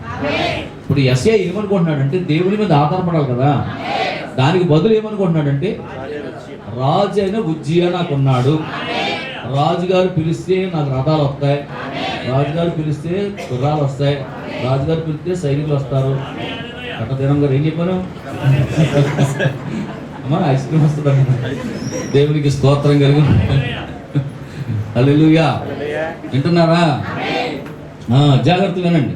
S1: ఇప్పుడు యెషయా ఏమనుకుంటున్నాడంటే దేవుని మీద ఆధారపడాలి కదా, దానికి బదులు ఏమనుకుంటున్నాడంటే రాజు అయిన ఉజ్జియా నాకున్నాడు, రాజుగారు పిలిస్తే నాకు రథాలు వస్తాయి, రాజుగారు పిలిస్తే గుర్రాలు వస్తాయి, రాజుగారు పిలిస్తే సైనికులు వస్తారు. కట్టదినం గారు ఏం చెప్పాను అమ్మా, ఐస్ క్రీమ్ వస్తుంది. దేవునికి స్తోత్రం కలిగి. హల్లెలూయా. వింటున్నారా? జాగ్రత్తగా వినండి.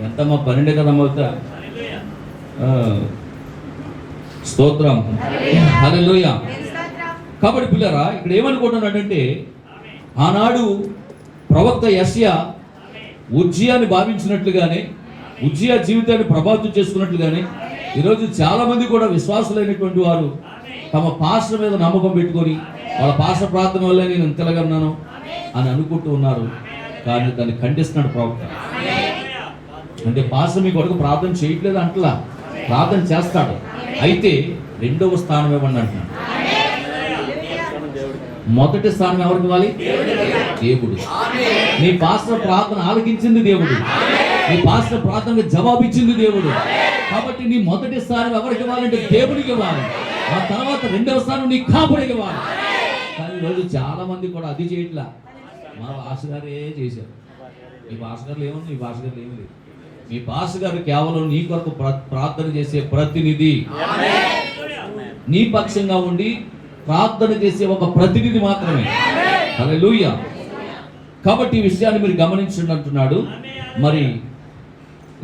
S1: ఎంతమ్మా 12 కదమ్మా అవుతా. స్తోత్రం. హల్లెలూయా. కాబట్టి పిల్లరా ఇక్కడ ఏమనుకుంటున్నాడంటే, ఆనాడు ప్రవక్త యెషయా ఉజ్జియాని భావించినట్లుగానే, ఉజ్జియా జీవితాన్ని ప్రభావితం చేసుకున్నట్లుగానే ఈరోజు చాలామంది కూడా విశ్వాసులైనటువంటి వారు తమ పాస్టర్ మీద నమ్మకం పెట్టుకొని వాళ్ళ పాస్టర్ ప్రార్థన వల్లే నేను ఇంతలాగన్నాను అని అనుకుంటూ ఉన్నారు. కానీ దాన్ని ఖండిస్తున్నాడు ప్రవక్త. అంటే పాస్టర్ మీ కొరకు ప్రార్థన చేయట్లేదు అంటలా, ప్రార్థన చేస్తాడు, అయితే 2వ స్థానం ఇవ్వండి అంటున్నాడు. మొదటి స్థానం ఎవరికి ఇవ్వాలి? దేవుడు. నీ పాస్టర్ ప్రార్థన ఆలకించింది దేవుడు, నీ పాస్టర్ ప్రార్థనకు జవాబు ఇచ్చింది దేవుడు. కాబట్టి నీ మొదటి స్థానం ఎవరికి ఇవ్వాలంటే దేవుడికి ఇవ్వాలి. ఆ తర్వాత 2వ స్థానం నీ కాపుడికి ఇవ్వాలి. కానీ ఈరోజు చాలా మంది కూడా అది చేయట్లా. మా పాస్టర్ గారే చేశారు. మీ పాస్టర్ గారు ఏమన్నా, మీ పాస్టర్ గారు ఏమి లేదు. మీ పాస్టర్ గారు కేవలం నీ కొరకు ప్రార్థన చేసే ప్రతినిధి, నీ పక్షంగా ఉండి ప్రార్థన చేసే ఒక ప్రతినిధి మాత్రమే. హల్లెలూయా. కాబట్టి ఈ విషయాన్ని మీరు గమనించండి అంటున్నాడు. మరి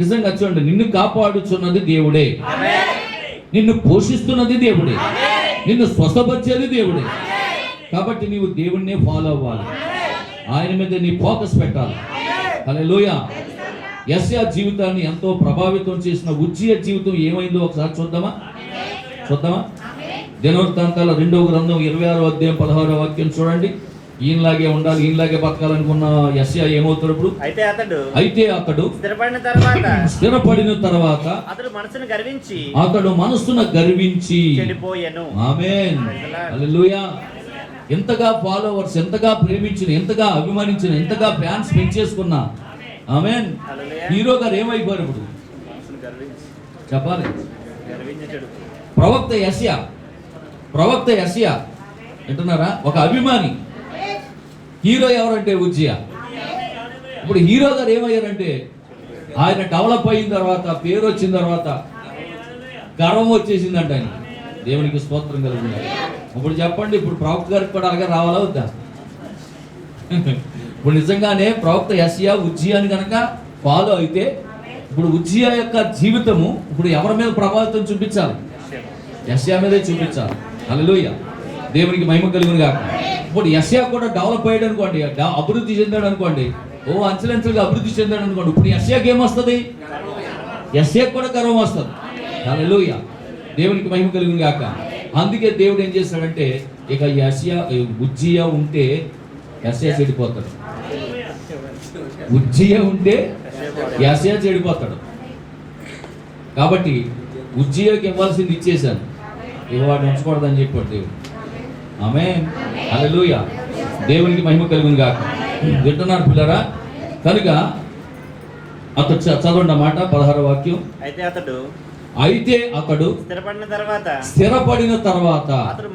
S1: నిజంగా చూడండి, నిన్ను కాపాడుచున్నది దేవుడే, నిన్ను పోషిస్తున్నది దేవుడే, నిన్ను స్వస్థపరిచేది దేవుడే. కాబట్టి నీవు దేవుడినే ఫాలో అవ్వాలి, ఆయన మీద నీ ఫోకస్ పెట్టాలి. హల్లెలూయా. యెషయా జీవితాన్ని ఎంతో ప్రభావితం చేసిన ఉజ్జియా జీవితం ఏమైందో ఒకసారి చూద్దామా? దినవృత్తాంతాల 2వ గ్రంథం 26వ అధ్యాయం 16వ వాక్యం చూడండి. ఈయనలాగే ఉండాలి, ఈయనలాగే బతకాలనుకున్న యెషయా ఏమవుతాడు ఇప్పుడు? అయితే అతడు స్థిరపడిన తర్వాత అతడు మనస్సును గర్వించి చెడిపోయెను. ఆమేన్. హల్లెలూయా. ఎంతగా ఫాలోవర్స్, ఎంతగా ప్రేమించిన, ఎంతగా అభిమానించిన, ఎంతగా ఫ్యాన్స్ పెంచేసుకున్నా, ఆమేన్, హీరో గారు ఏమైపోయారు ఇప్పుడు? చెప్పాలి. ప్రవక్త యెషయా వింటున్నారా? ఒక అభిమాని. హీరో ఎవరంటే ఉజ్జియా. ఇప్పుడు హీరో గారు ఏమయ్యారంటే, ఆయన డెవలప్ అయిన తర్వాత, పేరు వచ్చిన తర్వాత గర్వం వచ్చేసిందంట ఆయన. దేవునికి స్తోత్రం కలుగుతుంది. ఇప్పుడు చెప్పండి, ఇప్పుడు ప్రవక్త గారికి కూడా అలాగే రావాలా వద్దా? ఇప్పుడు నిజంగానే ప్రవక్త యెషయా ఉజ్జియాని కనుక ఫాలో అయితే ఇప్పుడు ఉజ్జియా యొక్క జీవితము ఇప్పుడు ఎవరి మీద ప్రభావితం చూపించాలి? యెషయా మీదే చూపించాలి. హల్లెలూయా, దేవునికి మహిమ కలుగును గాక. ఇప్పుడు యెషయా కూడా డెవలప్ అయ్యాడు అనుకోండి, అభివృద్ధి చెందాడు అనుకోండి, అంచెలంచెలుగా అభివృద్ధి చెందాడు అనుకోండి, ఇప్పుడు యెషయాకి ఏమొస్తుంది? యెషయాకి కూడా గర్వం వస్తుంది. హల్లెలూయా, దేవునికి మహిమ కలుగును గాక. అందుకే దేవుడు ఏం చేశాడంటే, ఇక ఉజ్జియా ఉంటే యెషయా చెడిపోతాడు, ఉజ్జియా ఉంటే యెషయా చెడిపోతాడు. కాబట్టి ఉజ్జియాకి ఇవ్వాల్సింది ఇచ్చేశాను, ఇవ్వవాడిని ఉంచకూడదని చెప్పాడు దేవుడు. ఆమేన్, హల్లెలూయా, దేవునికి మహిమ కలుగును గాక. వింటున్నారు పిల్లరా? కనుక అతడు చదవండి అన్నమాట 16వ వాక్యం. అయితే అతడు స్థిరపడిన తర్వాత అతడు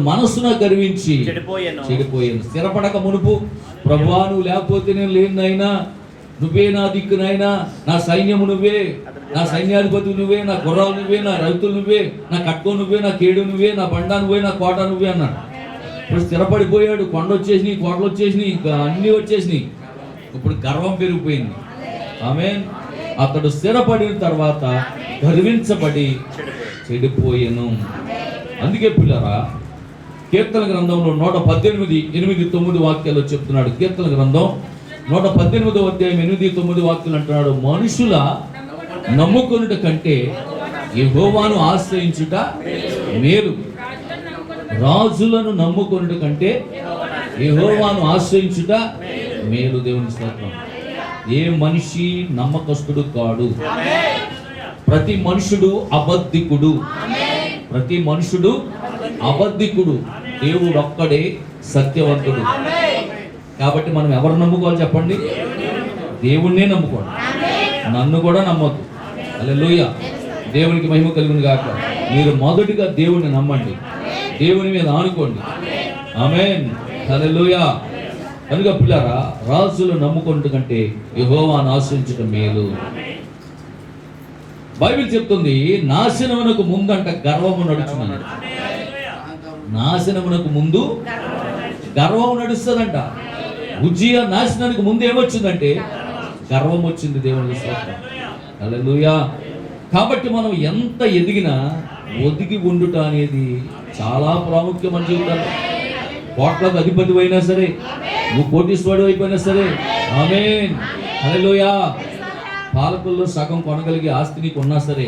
S1: మనసును గర్వించి చెడిపోయాను. స్థిరపడక మునుపు, ప్రభువా నువ్వు లేకపోతే నేను లేనైనా, నువ్వే నా దిక్కునైనా, నా సైన్యము నువ్వే, నా సైన్యాధిపతి నువ్వే, నా గుర్రాలు నువ్వే, నా రైతులు నువ్వే, నా కట్కో నువ్వే, నా కేడు నువ్వే, నా బండ నువ్వే, నా కోట నువ్వే అన్నాడు. ఇప్పుడు స్థిరపడిపోయాడు. కొండ వచ్చేసినాయి, కోటలు వచ్చేసినాయి, అన్నీ వచ్చేసినాయి. ఇప్పుడు గర్వం పెరిగిపోయింది. ఆమేన్. అతడు స్థిరపడిన తర్వాత గర్వించబడి చెడిపోయాను. అందుకే పిల్లరా, కీర్తన గ్రంథంలో 118, 8, 9 వాక్యాలు చెప్తున్నాడు. కీర్తన గ్రంథం 118వ అధ్యాయం 8, 9 వాక్యాలు అంటున్నాడు, మనుషుల నమ్ముకొనుట కంటే యెహోవాను ఆశ్రయించుట మేలు. రాజులను నమ్ముకొనుట కంటే యెహోవాను ఆశ్రయించుట మేలు. దేవుని స్తోత్రం. ఏ మనిషి నమ్మకస్తుడు కాడు. ప్రతి మనుషుడు అబద్ధికుడు, ప్రతి మనుషుడు అబద్ధికుడు. దేవుడు ఒక్కడే సత్యవంతుడు. కాబట్టి మనం ఎవరు నమ్ముకోవాలి చెప్పండి? దేవుణ్ణే నమ్ముకోండి, నన్ను కూడా నమ్మొద్దు. హల్లెలూయా, దేవునికి మహిమ కలుగును గాక. మీరు మొదటిగా దేవుణ్ణి నమ్మండి, దేవుని మీద ఆనుకోండి. ఆమేన్, హల్లెలూయా. కనుక పిల్లరా, రాజులు నమ్ముకుంటు కంటే యెహోవాను ఆశ్రయించడం మేలు. బైబిల్ చెప్తుంది, నాశనమునకు ముందంట గర్వము నడుచున్నది. నాశనమునకు ముందు గర్వం నడుస్తుందంట. ఉజ్జియా నాశనానికి ముందు ఏమొచ్చిందంటే గర్వం వచ్చింది. దేవుని స్తోత్రం, హల్లెలూయా. కాబట్టి మనం ఎంత ఎదిగినా ఒదిగి ఉండుట అనేది చాలా ప్రాముఖ్యం మన జీవితంలో. కోట్లకు అధిపతి అయినా సరే, నువ్వు కోటీశ్వరుడు అయిపోయినా సరే, ఆమేన్, హల్లెలూయా, పాలకుల్లో సగం కొనగలిగే ఆస్తి నీకు ఉన్నా సరే,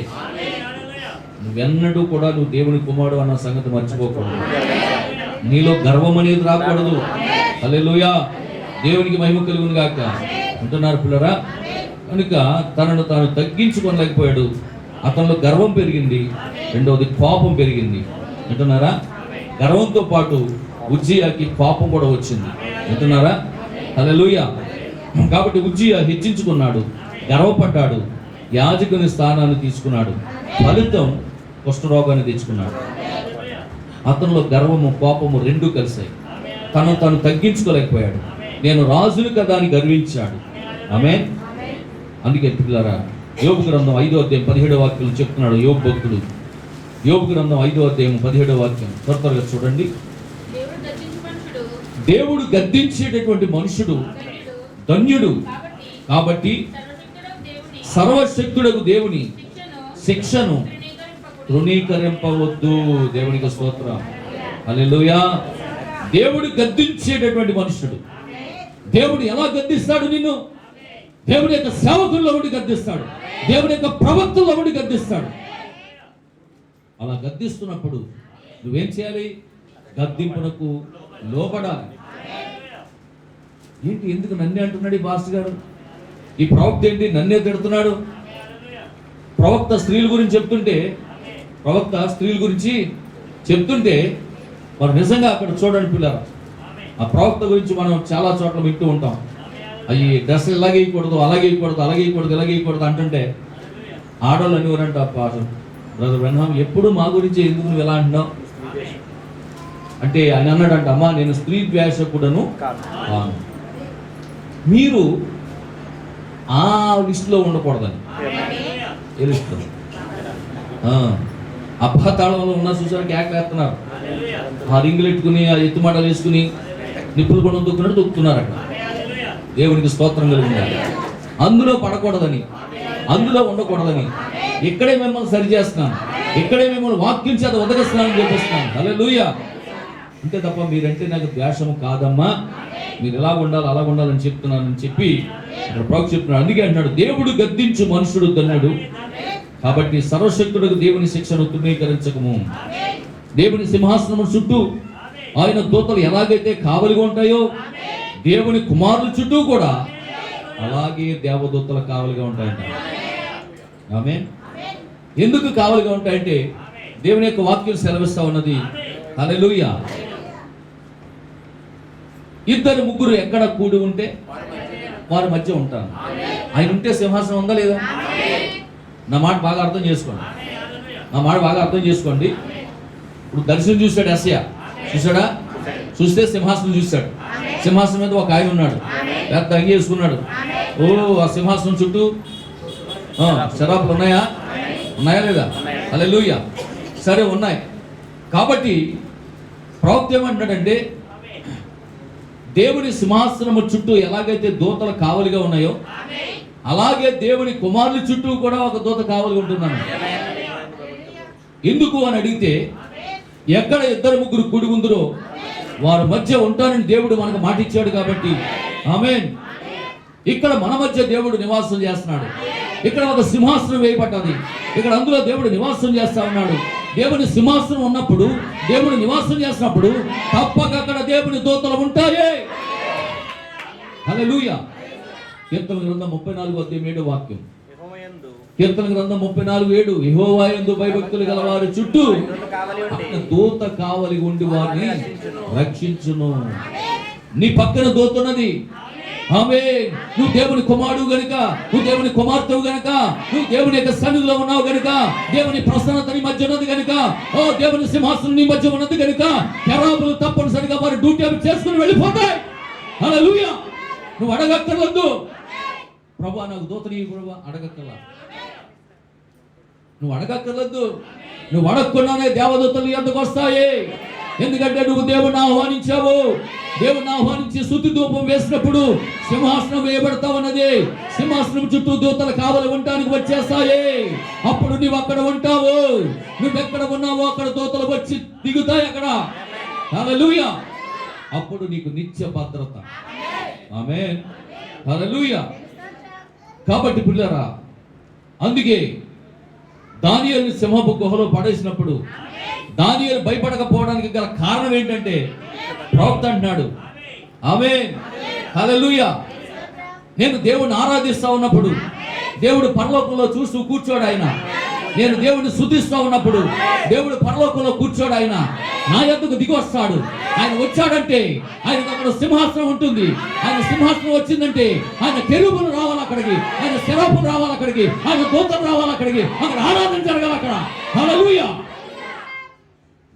S1: నువ్వెన్నడూ కూడా నువ్వు దేవుని కుమారుడు అన్న సంగతి మర్చిపోకూడదు. నీలో గర్వం అనేది రాకూడదు. హల్లెలూయా, దేవునికి మహిమ కలుగును గాక. ఉంటున్నారు పిల్లరా? కనుక తనను తాను తగ్గించుకోలేకపోయాడు. అతనిలో గర్వం పెరిగింది. రెండవది కోపం పెరిగింది. వింటున్నారా? గర్వంతో పాటు ఉజ్జియాకి కోపం కూడా వచ్చింది. వింటున్నారా? హల్లెలూయా. కాబట్టి ఉజ్జియా హెచ్చించుకున్నాడు, గర్వపడ్డాడు, యాజకుని స్థానాన్ని తీసుకున్నాడు. ఫలితం కుష్ఠరోగాన్ని తెచ్చుకున్నాడు. అతనిలో గర్వము కోపము రెండు కలిసాయి. తను తగ్గించుకోలేకపోయాడు. నేను రాజును కదా అని గర్వించాడు. ఆమేన్. అందుకే పిల్లరా, యోబు గ్రంథం 5వ అధ్యాయం 17వ వాక్యం చెప్తున్నాడు యోబు భక్తుడు. యోబు గ్రంథం 5వ అధ్యాయం 17వ వాక్యం త్వరగా చూడండి. దేవుడు గద్దించేటటువంటి మనుషుడు ధన్యుడు. కాబట్టి సర్వశక్తుడకు దేవుని శిక్షను తృణీకరింపవద్దు. దేవునికి స్తోత్రం, హల్లెలూయా. దేవుడు గద్దించేటటువంటి మనుషుడు. దేవుడు ఎలా గద్దిస్తాడు నిన్ను? దేవుడి యొక్క సేవకుల్లో ఉండి గద్దిస్తాడు, దేవుడి యొక్క ప్రవక్తల్లో ఉండి గద్దిస్తాడు. అలా గద్దిస్తున్నప్పుడు నువ్వేం చేయాలి? గద్దింపునకు లోబడాలి. ఏంటి, ఎందుకు నన్నే అంటున్నాడు ఈ పాస్టర్ గారు? ఈ ప్రవక్త ఏంటి నన్నే తిడుతున్నాడు? ప్రవక్త స్త్రీల గురించి చెప్తుంటే మరి నిజంగా అక్కడ చూడండి పిల్లలు, ఆ ప్రవక్త గురించి మనం చాలా చోట్ల వింటూ ఉంటాం. అవి డ్రెస్ ఇలాగే వేయకూడదు, అలాగే వేయకూడదు అంటుంటే ఆడవాళ్ళు అనేవారంట, బ్రదర్ బ్రహ్మం ఎప్పుడు మా గురించి ఎందుకు నువ్వు ఎలా అంటున్నావు అంటే ఆయన అన్నాడంట, అమ్మా నేను స్త్రీ ద్వేషకుడను కాను. మీరు ఆ లిస్టులో ఉండకూడదని తెలుస్తుంది. అబ్బాతాళంలో ఉన్న చూసారు, కేకలు వేస్తున్నారు. ఆ రింగులు పెట్టుకుని, ఆ ఎత్తుమాటలు వేసుకుని నిప్పులు కూడా దొక్కున్నట్టు దొక్కుతున్నారు అక్కడ. దేవునికి స్తోత్రం కలుగుతుంది. అందులో పడకూడదని, అందులో ఉండకూడదని ఇక్కడే మిమ్మల్ని సరి చేస్తున్నాను, ఇక్కడే మిమ్మల్ని వాక్యం చేత ఉదగిస్తున్నానని చెప్పిస్తున్నాను. హల్లెలూయా. అంతే తప్ప మీరంటే నాకు ద్వేషము కాదమ్మా, మీరు ఎలా ఉండాలి అలా ఉండాలని చెప్తున్నానని చెప్పి ప్రభు చెప్తున్నాడు. అందుకే అంటున్నాడు, దేవుడు గద్దించు మనుషుడు ధన్యుడు. కాబట్టి సర్వశక్తుడికి దేవుని శిక్షను తృణీకరించకము. దేవుని సింహాసనం చుట్టూ ఆయన దూతలు ఎలాగైతే కావలిగా ఉంటాయో, దేవుని కుమారుల చుట్టూ కూడా అలాగే దేవదూతల కావలిగా ఉంటాయంట. ఆమేన్. ఎందుకు కావలిగా ఉంటాయంటే దేవుని యొక్క వాక్యం సెలవిస్తా ఉన్నది. హల్లెలూయా. ఇద్దరు ముగ్గురు ఎక్కడ కూడి ఉంటే వారి మధ్య ఉంటాను. ఆయన ఉంటే సింహాసనం ఉందా లేదా? నా మాట బాగా అర్థం చేసుకోండి, నా మాట బాగా అర్థం చేసుకోండి. ఇప్పుడు దర్శనం చూశాడు ఎస్య, చూశాడా? చూస్తే సింహాసనం చూశాడు. సింహాసనం మీద ఒక ఆయన ఉన్నాడు, పెద్ద అంగి వేసుకున్నాడు. ఓ, ఆ సింహాసనం చుట్టూ శరాపులు ఉన్నాయా? ఉన్నాయా లేదా? హల్లెలూయా. సరే, ఉన్నాయి. కాబట్టి ప్రవక్త ఏమంటాడంటే, దేవుని సింహాసనము చుట్టూ ఎలాగైతే దూతలు కావలిగా ఉన్నాయో, అలాగే దేవుని కుమారుల చుట్టూ కూడా ఒక దూత కావలిగా ఉంటున్నాను. ఎందుకు అని అడిగితే, ఎక్కడ ఇద్దరు ముగ్గురు కూడి ఉందరో వారి మధ్య ఉంటానని దేవుడు మనకు మాట ఇచ్చాడు. కాబట్టి ఆమేన్. ఇక్కడ మన మధ్య దేవుడు నివాసం చేస్తున్నాడు. ఇక్కడ ఒక సింహాసనం వేయబడ్డది. ఇక్కడ అందులో దేవుడు నివాసం చేస్తా ఉన్నాడు. దేవుని సింహాసనం ఉన్నప్పుడు, దేవుడు నివాసం చేసినప్పుడు తప్పక అక్కడ దేవుని దూతలు ఉంటాయి. హల్లెలూయా. కీర్తన గ్రంథం 34:7 వాక్యం. కీర్తన గ్రంథం 34:7, యెహోవా యందు భయభక్తులు గలవారి చుట్టూ దూత కావలి ఉండి వారిని రక్షించును. నీ పక్కన దూత ఉన్నది. ఆమేన్. నువ్వు దేవుని కుమారుడు గనుక, నువ్వు దేవుని కుమార్తెవు గనుక, నువ్వు దేవుని యొక్క సన్నిధిలో ఉన్నావు గనుక, దేవుని ప్రసన్నత నీ మధ్య ఉన్నది గనుక, ఓ దేవుని సింహాసనం నీ మధ్య ఉన్నది గనుక, కెరూబులు తప్పనిసరిగా వారి డ్యూటీ అవి చేసుకుని వెళ్ళిపోతాయి. హల్లెలూయా. నువ్వు అడగక్కర్లేదు, ప్రభువా నాకు దూతని ప్రభువా అడగక్కర్లా. నువ్వు అడగక్కర్లేదు. నువ్వు అడగకుండానే దేవదూతలు ఎందుకు వస్తాయి? ఎందుకంటే నువ్వు దేవుడిని ఆహ్వానించావు. దేవుడిని ఆహ్వానించి స్తుతి ధూపం వేసినప్పుడు సింహాసనం వేయబడతా ఉన్నది. సింహాసనం చుట్టూ దూతలు కావలి ఉండడానికి వచ్చేస్తాయి. అప్పుడు నువ్వు అక్కడ ఉంటావు. నువ్వు ఎక్కడ ఉన్నావో అక్కడ దూతలు వచ్చి దిగుతాయి అక్కడ. హల్లెలూయా. అప్పుడు నీకు నిత్య భద్రత. ఆమేన్. హల్లెలూయా. కాబట్టి పిల్లరా, అందుకే దానియేలుని సింహపు గుహలో పడేసినప్పుడు దానియేలు భయపడకపోవడానికి గల కారణం ఏంటంటే, ప్రవక్త అంటున్నాడు, ఆమేన్, హల్లెలూయా, నేను దేవుడిని ఆరాధిస్తా ఉన్నప్పుడు దేవుడు పరలోకంలో చూస్తూ కూర్చోడు ఆయన. నేను దేవుడిని స్తుతిస్తూ ఉన్నప్పుడు దేవుడు పరలోకంలో కూర్చోడు ఆయన. నా యొద్దకు దిగి వస్తాడు. ఆయన వచ్చాడంటే ఆయనకు అక్కడ సింహాసనం ఉంటుంది. ఆయన సింహాసనం వచ్చిందంటే ఆయన కెరూబులు రావాలి అక్కడికి, ఆయన శరాపులు రావాలి అక్కడికి, ఆయన దూతలు రావాలి అక్కడికి, అక్కడ ఆరాధన జరగాలి అక్కడ. హల్లెలూయా.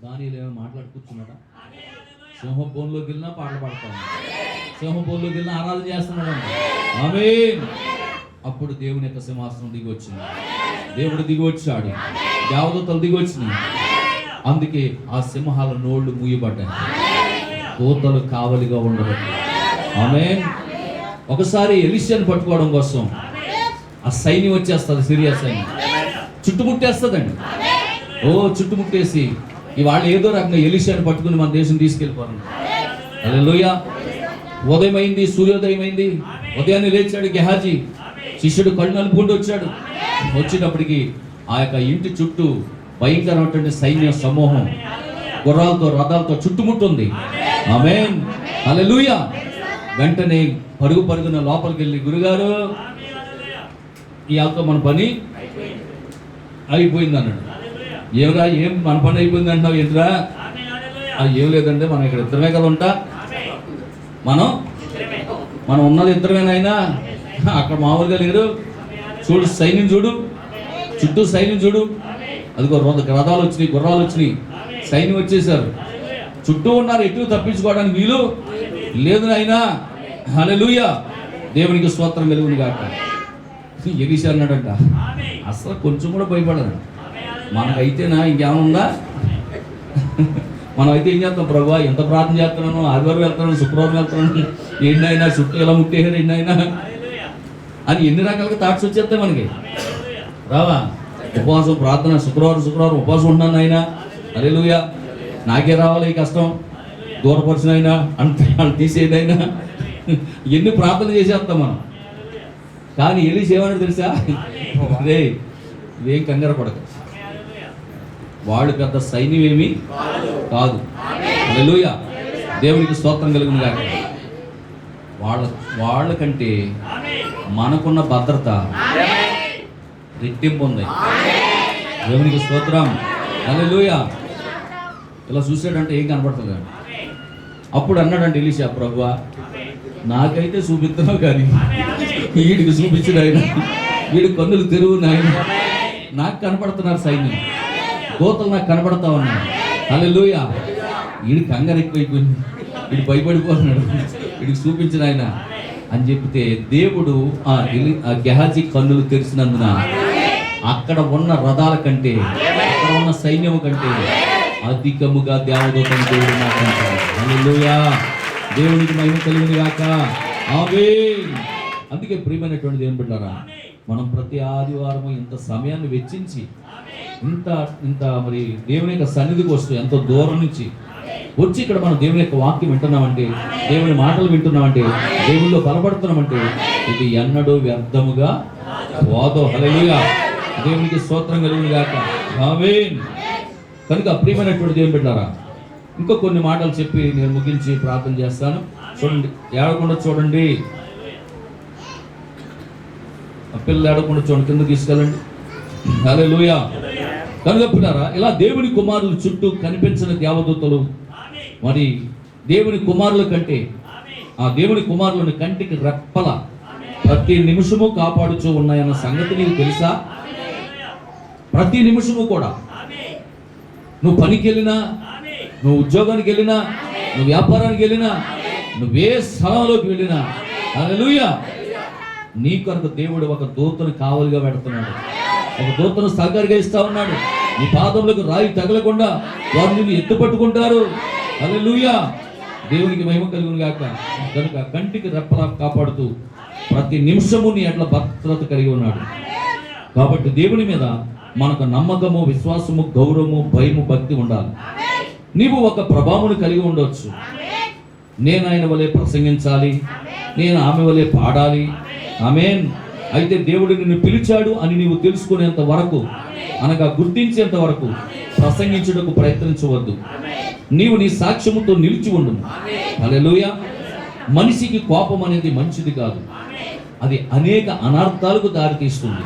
S1: దానియేలు ఏమో మాట్లాడి కూర్చున్నాడా? సింహభూమిలోకి వెళ్ళినా పాటలు పాడతాను, సింహభూమిలోకి వెళ్ళినా ఆరాధన చేస్తున్నాడంట. ఆమేన్. అప్పుడు దేవుని యొక్క సింహాసనం దిగి వచ్చింది. దేవుడు దిగి వచ్చాడు, దేవదూతలు దిగి వచ్చినాయి. అందుకే ఆ సింహాల నోళ్లు మూయబడ్డాయి, దూతలు కావలిగా ఉండదు. ఆమేన్. ఒకసారి ఎలీషాని పట్టుకోవడం కోసం ఆ సైన్యం వచ్చేస్తుంది, సిరియా సైన్యం చుట్టుముట్టేస్తుందండి. ఓ చుట్టుముట్టేసి ఇవాళ ఏదో రకంగా ఎలీషాని పట్టుకుని మన దేశం తీసుకెళ్ళిపోరండి. హల్లెలూయా. ఉదయం అయింది, సూర్యోదయం అయింది. ఉదయాన్నే లేచాడు గెహాజీ, శిష్యుడు కళ్ళు నలుపుకుంటూ వచ్చాడు. వచ్చినప్పటికీ ఆ యొక్క ఇంటి చుట్టూ భయంకరమైనటువంటి సైన్య సమూహం గుర్రాలతో రథాలతో చుట్టుముట్టుంది. ఆమేన్. హల్లెలూయా. వెంటనే పరుగున లోపలికి వెళ్ళి, గురుగారు ఇయాలతో మన పని అయిపోయింది అన్నాడు. ఏమరా, ఏం మన పని అయిపోయింది అంటున్నావు ఏంట్రా? అది ఏం లేదంటే మనం ఇక్కడ ఇద్దరమే కదా ఉంటా, మనం ఉన్నది ఇద్దరమేనైనా అక్కడ మామూలుగా లేరు. చూడు సైన్యం, చూడు చుట్టూ సైన్యం చూడు. అదిగో రథాలు వచ్చినాయి, గుర్రాలు వచ్చినాయి, సైన్యం వచ్చేసారు, చుట్టూ ఉన్నారు. ఎటు తప్పించుకోవడానికి వీలు లేదు నాయనా. హల్లెలూయా. దేవునికి స్తోత్రం కలుగును గాక. ఎలీషా అన్నాడంట, అసలు కొంచెం కూడా భయపడదు. మనకైతేనా ఇంకేమన్నా మనం అయితే ఏం చేస్తాం, ప్రభువా ఎంత ప్రార్థన చేస్తున్నాను, ఆదివారం వెళ్తున్నాను, శుక్రవారం వెళ్తున్నాను, ఎన్నైనా చుట్టూ ఎలా ముట్టేశారు ఎన్నైనా అని ఎన్ని రకాలుగా థాట్స్ వచ్చేస్తాయి మనకి. రావా? ఉపవాసం ప్రార్థన, శుక్రవారం ఉపవాసం ఉంటున్నాను ఆయన, హల్లెలూయా, నాకే రావాలి ఈ కష్టం, దూరపరిచిన అయినా అంత తీసేది అయినా, ఎన్ని ప్రార్థన చేసేస్తాం మనం. కానీ ఎలీషా ఏమన్నా తెలుసా, రే ఇవేం కంగారు పడక, వాళ్ళు పెద్ద సైన్యం ఏమీ కాదు. హల్లెలూయా, దేవునికి స్తోత్రం కలుగును గాక. వాళ్ళకంటే మనకున్న భద్రత రెట్టింపు ఉంది. దేవునికి స్తోత్రం, హల్లెలూయా. ఇలా చూసాడంటే ఏం కనపడుతుంది. అప్పుడు అన్నాడంటే ఎలీషా, ప్రభువా నాకైతే చూపిస్తున్నావు కానీ వీడికి చూపించడు ఆయన, వీడి కన్నులు తెరువు నాయన, నాకు కనపడుతున్నారు సైన్యం, దూతలు నాకు కనపడతా ఉన్నాయి. హల్లెలూయా. వీడి కంగారు ఎక్కువైపోయింది, వీడు భయపడిపోతున్నాడు, వీడికి చూపించిన ఆయన అని చెప్తే దేవుడు ఆ గెహాజీ కన్నులు తెరిచినందున అక్కడ ఉన్న రథాల కంటే, అక్కడ ఉన్న సైన్యం కంటే అధికముగా దేవదూతను దేవుడు మాట్లాడతాడు. హల్లెలూయా, దేవునికి మహిమ కలుగును గాక. ఆమేన్. అందుకే ప్రియమైనటువంటి దేవుని బిడ్డలారా, మనం ప్రతి ఆదివారం ఇంత సమయాన్ని వెచ్చించి ఇంత మరి దేవుని యొక్క సన్నిధికి వస్తూ ఎంతో దూరం నుంచి వచ్చి ఇక్కడ మనం దేవుని యొక్క వాక్యం వింటున్నామంటే, దేవుని మాటలు వింటున్నామంటే, దేవుల్లో బలపడుతున్నామంటే ఇది ఎన్నడూ వ్యర్థముగా పోదో. హల్లెలూయా, దేవునికి స్తోత్రం కలుగును గాక. ఆమేన్. కనుక ప్రియమైనటువంటి దేవుని బిడ్డలారా, ఇంకో కొన్ని మాటలు చెప్పి నేను ముగించి ప్రార్థన చేస్తాను. చూడండి, ఏడకుండా చూడండి, పిల్లలు ఏడకుండా చూడండి, కింద తీసుకెళ్ళండి. హల్లెలూయా. కనుక పిల్లారా, ఇలా దేవుని కుమారుల చుట్టూ కనిపించిన దేవదూతలు మరి దేవుని కుమారుల కంటే ఆ దేవుని కుమారులను కంటికి రెప్పల ప్రతి నిమిషము కాపాడుచూ ఉన్నాయన్న సంగతి నీకు తెలుసా? ప్రతి నిమిషము కూడా నువ్వు పనికి వెళ్ళినా, నువ్వు ఉద్యోగానికి వెళ్ళినా, నువ్వు వ్యాపారానికి వెళ్ళినా, నువ్వే స్థలంలోకి వెళ్ళినా, హల్లెలూయా, నీ కొరకు దేవుడు ఒక దూతను కావలిగా పెడుతున్నాడు, ఒక దూతను సహకారిగా ఇస్తా ఉన్నాడు. నీ పాదములకు రాయి తగలకుండా వారు నిన్ను ఎత్తుపట్టుకుంటారు. హల్లెలూయా, దేవునికి మహిమ కలుగును గాక. కనుక కంటికి రెప్పలా కాపాడుతూ ప్రతి నిమిషము నీ అట్లా భద్రత కలిగి ఉన్నాడు. కాబట్టి దేవుని మీద మనకు నమ్మకము, విశ్వాసము, గౌరవము, భయము, భక్తి ఉండాలి. నీవు ఒక ప్రభావమును కలిగి ఉండవచ్చు. నేను ఆయన వలె ప్రసంగించాలి, నేను ఆమె వలె పాడాలి. ఆమేన్. అయితే దేవుడు నిన్ను పిలిచాడు అని నీవు తెలుసుకునేంత వరకు, అనగా గుర్తించేంత వరకు ప్రసంగించుటకు ప్రయత్నించవద్దు. నీవు నీ సాక్ష్యముతో నిలిచి ఉండు. హల్లెలూయా. మనిషికి కోపం అనేది మంచిది కాదు, అది అనేక అనర్థాలకు దారితీస్తుంది.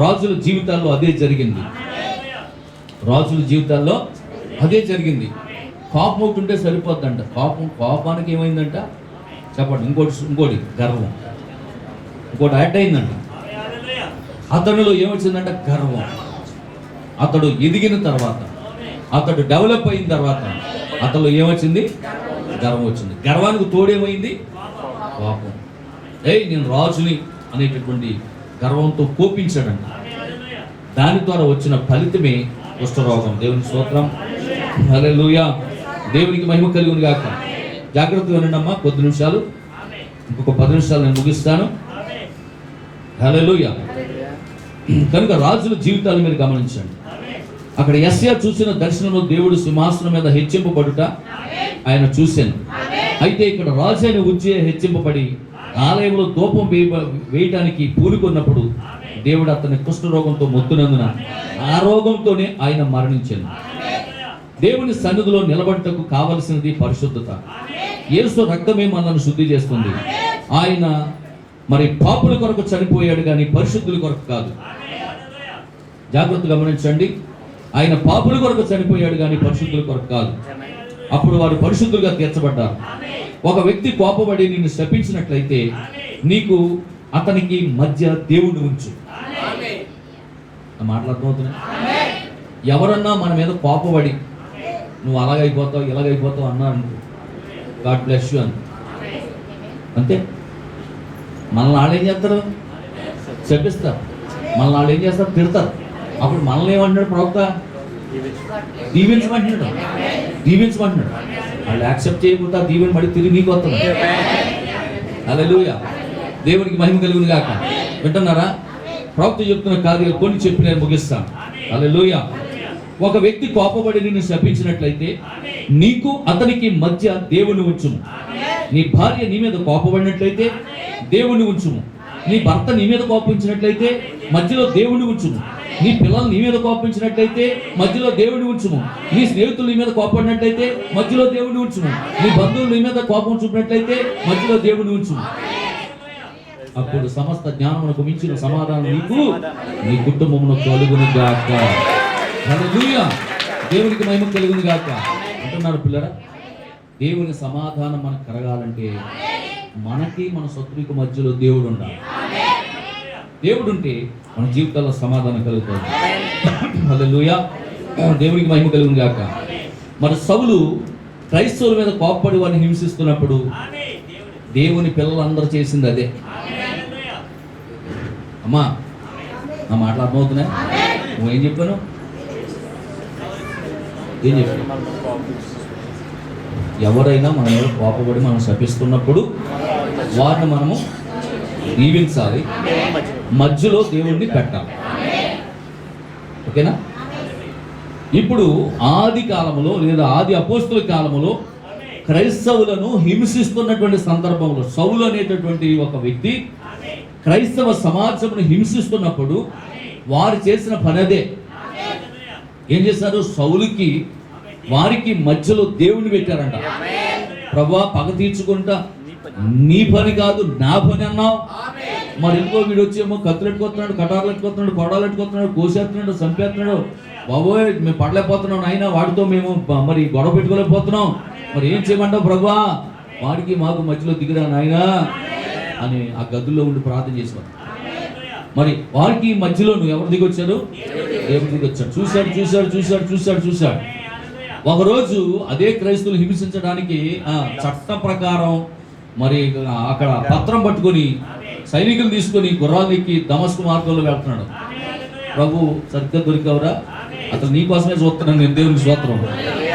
S1: రాజుల జీవితాల్లో అదే జరిగింది. రాజుల జీవితాల్లో అదే జరిగింది. కోపం ఒకటి ఉంటే సరిపోద్దంట. కోపానికి ఏమైందంట చెప్పండి. ఇంకోటి గర్వం, ఇంకోటి యాడ్ అయిందంట. అతనిలో ఏమొచ్చిందంట? గర్వం. అతడు ఎదిగిన తర్వాత, అతడు డెవలప్ అయిన తర్వాత అతనిలో ఏమొచ్చింది? గర్వం వచ్చింది. గర్వానికి తోడేమైంది? కోపం. నేను రాజుని అనేటటువంటి గర్వంతో కోపించాడంట. దాని ద్వారా వచ్చిన ఫలితమే కుష్ఠరోగం. దేవుని స్తోత్రం, హల్లెలూయా. దేవునికి మహిమ కలుగును గాక. జాగ్రత్తగా వినండమ్మా, కొద్ది నిమిషాలు, ఇంకొక 10 నిమిషాలు నేను ముగిస్తాను. హల్లెలూయా. కనుక రాజుల జీవితాలు మీరు గమనించండి. అక్కడ యెషయా చూసిన దర్శనంలో దేవుడు సింహాసనం మీద హెచ్చింపబడుట ఆయన చూశాను. అయితే ఇక్కడ రాజు అయిన ఉజ్జియా హెచ్చింపబడి ఆలయంలో ధూపం వేయటానికి పూనుకున్నప్పుడు దేవుడు అతని కుష్ఠరోగంతో మొత్తునందున ఆ రోగంతోనే ఆయన మరణించాను. దేవుని సన్నిధిలో నిలబడటకు కావలసినది పరిశుద్ధత. యేసు రక్తమే మనల్ని శుద్ధి చేస్తుంది. ఆయన మరి పాపుల కొరకు చనిపోయాడు కానీ పరిశుద్ధుల కొరకు కాదు. జాగ్రత్తగా గమనించండి. ఆయన పాపుల కొరకు చనిపోయాడు కానీ పరిశుద్ధుల కొరకు కాదు. అప్పుడు వారు పరిశుద్ధులుగా తీర్చబడ్డారు. ఒక వ్యక్తి కోపపడి నిన్ను శపించినట్లయితే నీకు అతనికి మధ్య దేవుడు ఉంచు. మాట్లాడుతున్నా. ఎవరన్నా మన మీద కోపపడి నువ్వు అలాగైపోతావు ఇలాగైపోతావు అన్నారు, గాడ్ బ్లెస్ యూ అని అంతే. మనల్ని వాళ్ళు ఏం చేస్తారు? శపిస్తారు. మనల్ని వాళ్ళు ఏం చేస్తారు? తిడతారు. అప్పుడు మనల్ని ఏమంటున్నాడు ప్రవక్త? దీవించమంటున్నాడు. వాళ్ళు యాక్సెప్ట్ చేయకుండా దీవెన పడి తిరిగి నీకు వస్తుంది. హల్లెలూయా, దేవునికి మహిమ కలుగును గాక. వింటున్నారా? ప్రవక్త చెప్తున్న కార్యాలు కొన్ని చెప్పి నేను ముగిస్తాను. హల్లెలూయా. ఒక వ్యక్తి కోపపడి నిన్ను శపించినట్లయితే నీకు అతనికి మధ్య దేవుని ఉంచుము. నీ భార్య నీ మీద కోపపడినట్లయితే దేవుని ఉంచుము. నీ భర్త నీ మీద కోపించినట్లయితే మధ్యలో దేవుని ఉంచుము. నీ పిల్లలు నీ మీద కోపించినట్లయితే మధ్యలో దేవుని ఉంచుము. నీ స్నేహితులు నీ మీద కోపడినట్లయితే మధ్యలో దేవుని ఉంచుము. నీ బంధువులు నీ మీద కోపం చూపినట్లయితే మధ్యలో దేవుని ఉంచుము. అప్పుడు సమస్త జ్ఞానమునకు మించిన సమాధానం నీకు నీ కుటుంబమును కలుగును గాక. హల్లెలూయా, దేవునికి మహిమ కలుగును గాక. అంటున్నారు పిల్లరా, దేవుని సమాధానం మనకు కలగాలంటే మనకి మన శత్రువుకి మధ్యలో దేవుడు ఉండాలి. దేవుడు ఉంటే మన జీవితాల్లో సమాధానం కలుగుతుంది. హల్లెలూయా, దేవునికి మహిమ కలుగును గాక. మరి సౌలు క్రైస్తవుల మీద కోప్పడి వారిని హింసిస్తున్నప్పుడు దేవుని పిల్లలందరూ చేసింది అదే. అమ్మా, నా మాటలు అర్థమవుతున్నాయి? నువ్వేం చెప్పాను? ఏం చెప్పాను? ఎవరైనా మన మీద కోపపడి మనం శపిస్తున్నప్పుడు వారిని మనము దీవించాలి, మధ్యలో దేవుణ్ణి పెట్టాలి. ఓకేనా? ఇప్పుడు ఆది కాలంలో లేదా ఆది అపోస్తుల కాలంలో క్రైస్తవులను హింసిస్తున్నటువంటి సందర్భంలో సౌలు అనేటటువంటి ఒక వ్యక్తి క్రైస్తవ సమాజమును హింసిస్తున్నప్పుడు వారు చేసిన పని అదే. ఏం చేశారు? సౌలుకి వారికి మధ్యలో దేవుని పెట్టారంట. ప్రభువా, పగ తీర్చుకుంటా, నీ పని కాదు నా పని అన్నావు. మరి ఇంకో వీడు వచ్చేమో కత్తులెట్టుకొస్తున్నాడు, కటార్లు ఎట్టుకొస్తున్నాడు, కొడాలు ఎట్టుకొస్తున్నాడు, కోసేస్తున్నాడు, చంపేస్తున్నాడు. బాబోయ్, మేము పడలేకపోతున్నాం నాయన, వాడితో మేము మరి గొడవ పెట్టుకోలేకపోతున్నాం. మరి ఏం చేయమంటావు ప్రభువా? వాడికి మాకు మధ్యలో దిగిరా నాయనా అని ఆ గదుల్లో ఉండి ప్రార్థన చేసుకో. మరి వారికి మధ్యలో నువ్వు ఎవరు దిగొచ్చారు? దేవుడు దిగొచ్చాడు. చూశాడు. ఒకరోజు అదే క్రైస్తవులు హింసించడానికి చట్ట ప్రకారం మరి అక్కడ పత్రం పట్టుకొని సైనికులు తీసుకొని గుర్రాలు ఎక్కి దమస్కు మార్గంలో వెళ్తున్నాడు. ప్రభు, సరిగ్గా దొరికావురా, అతను నీకోసమే చూస్తున్నాను నేను. దేవునికి స్తోత్రం.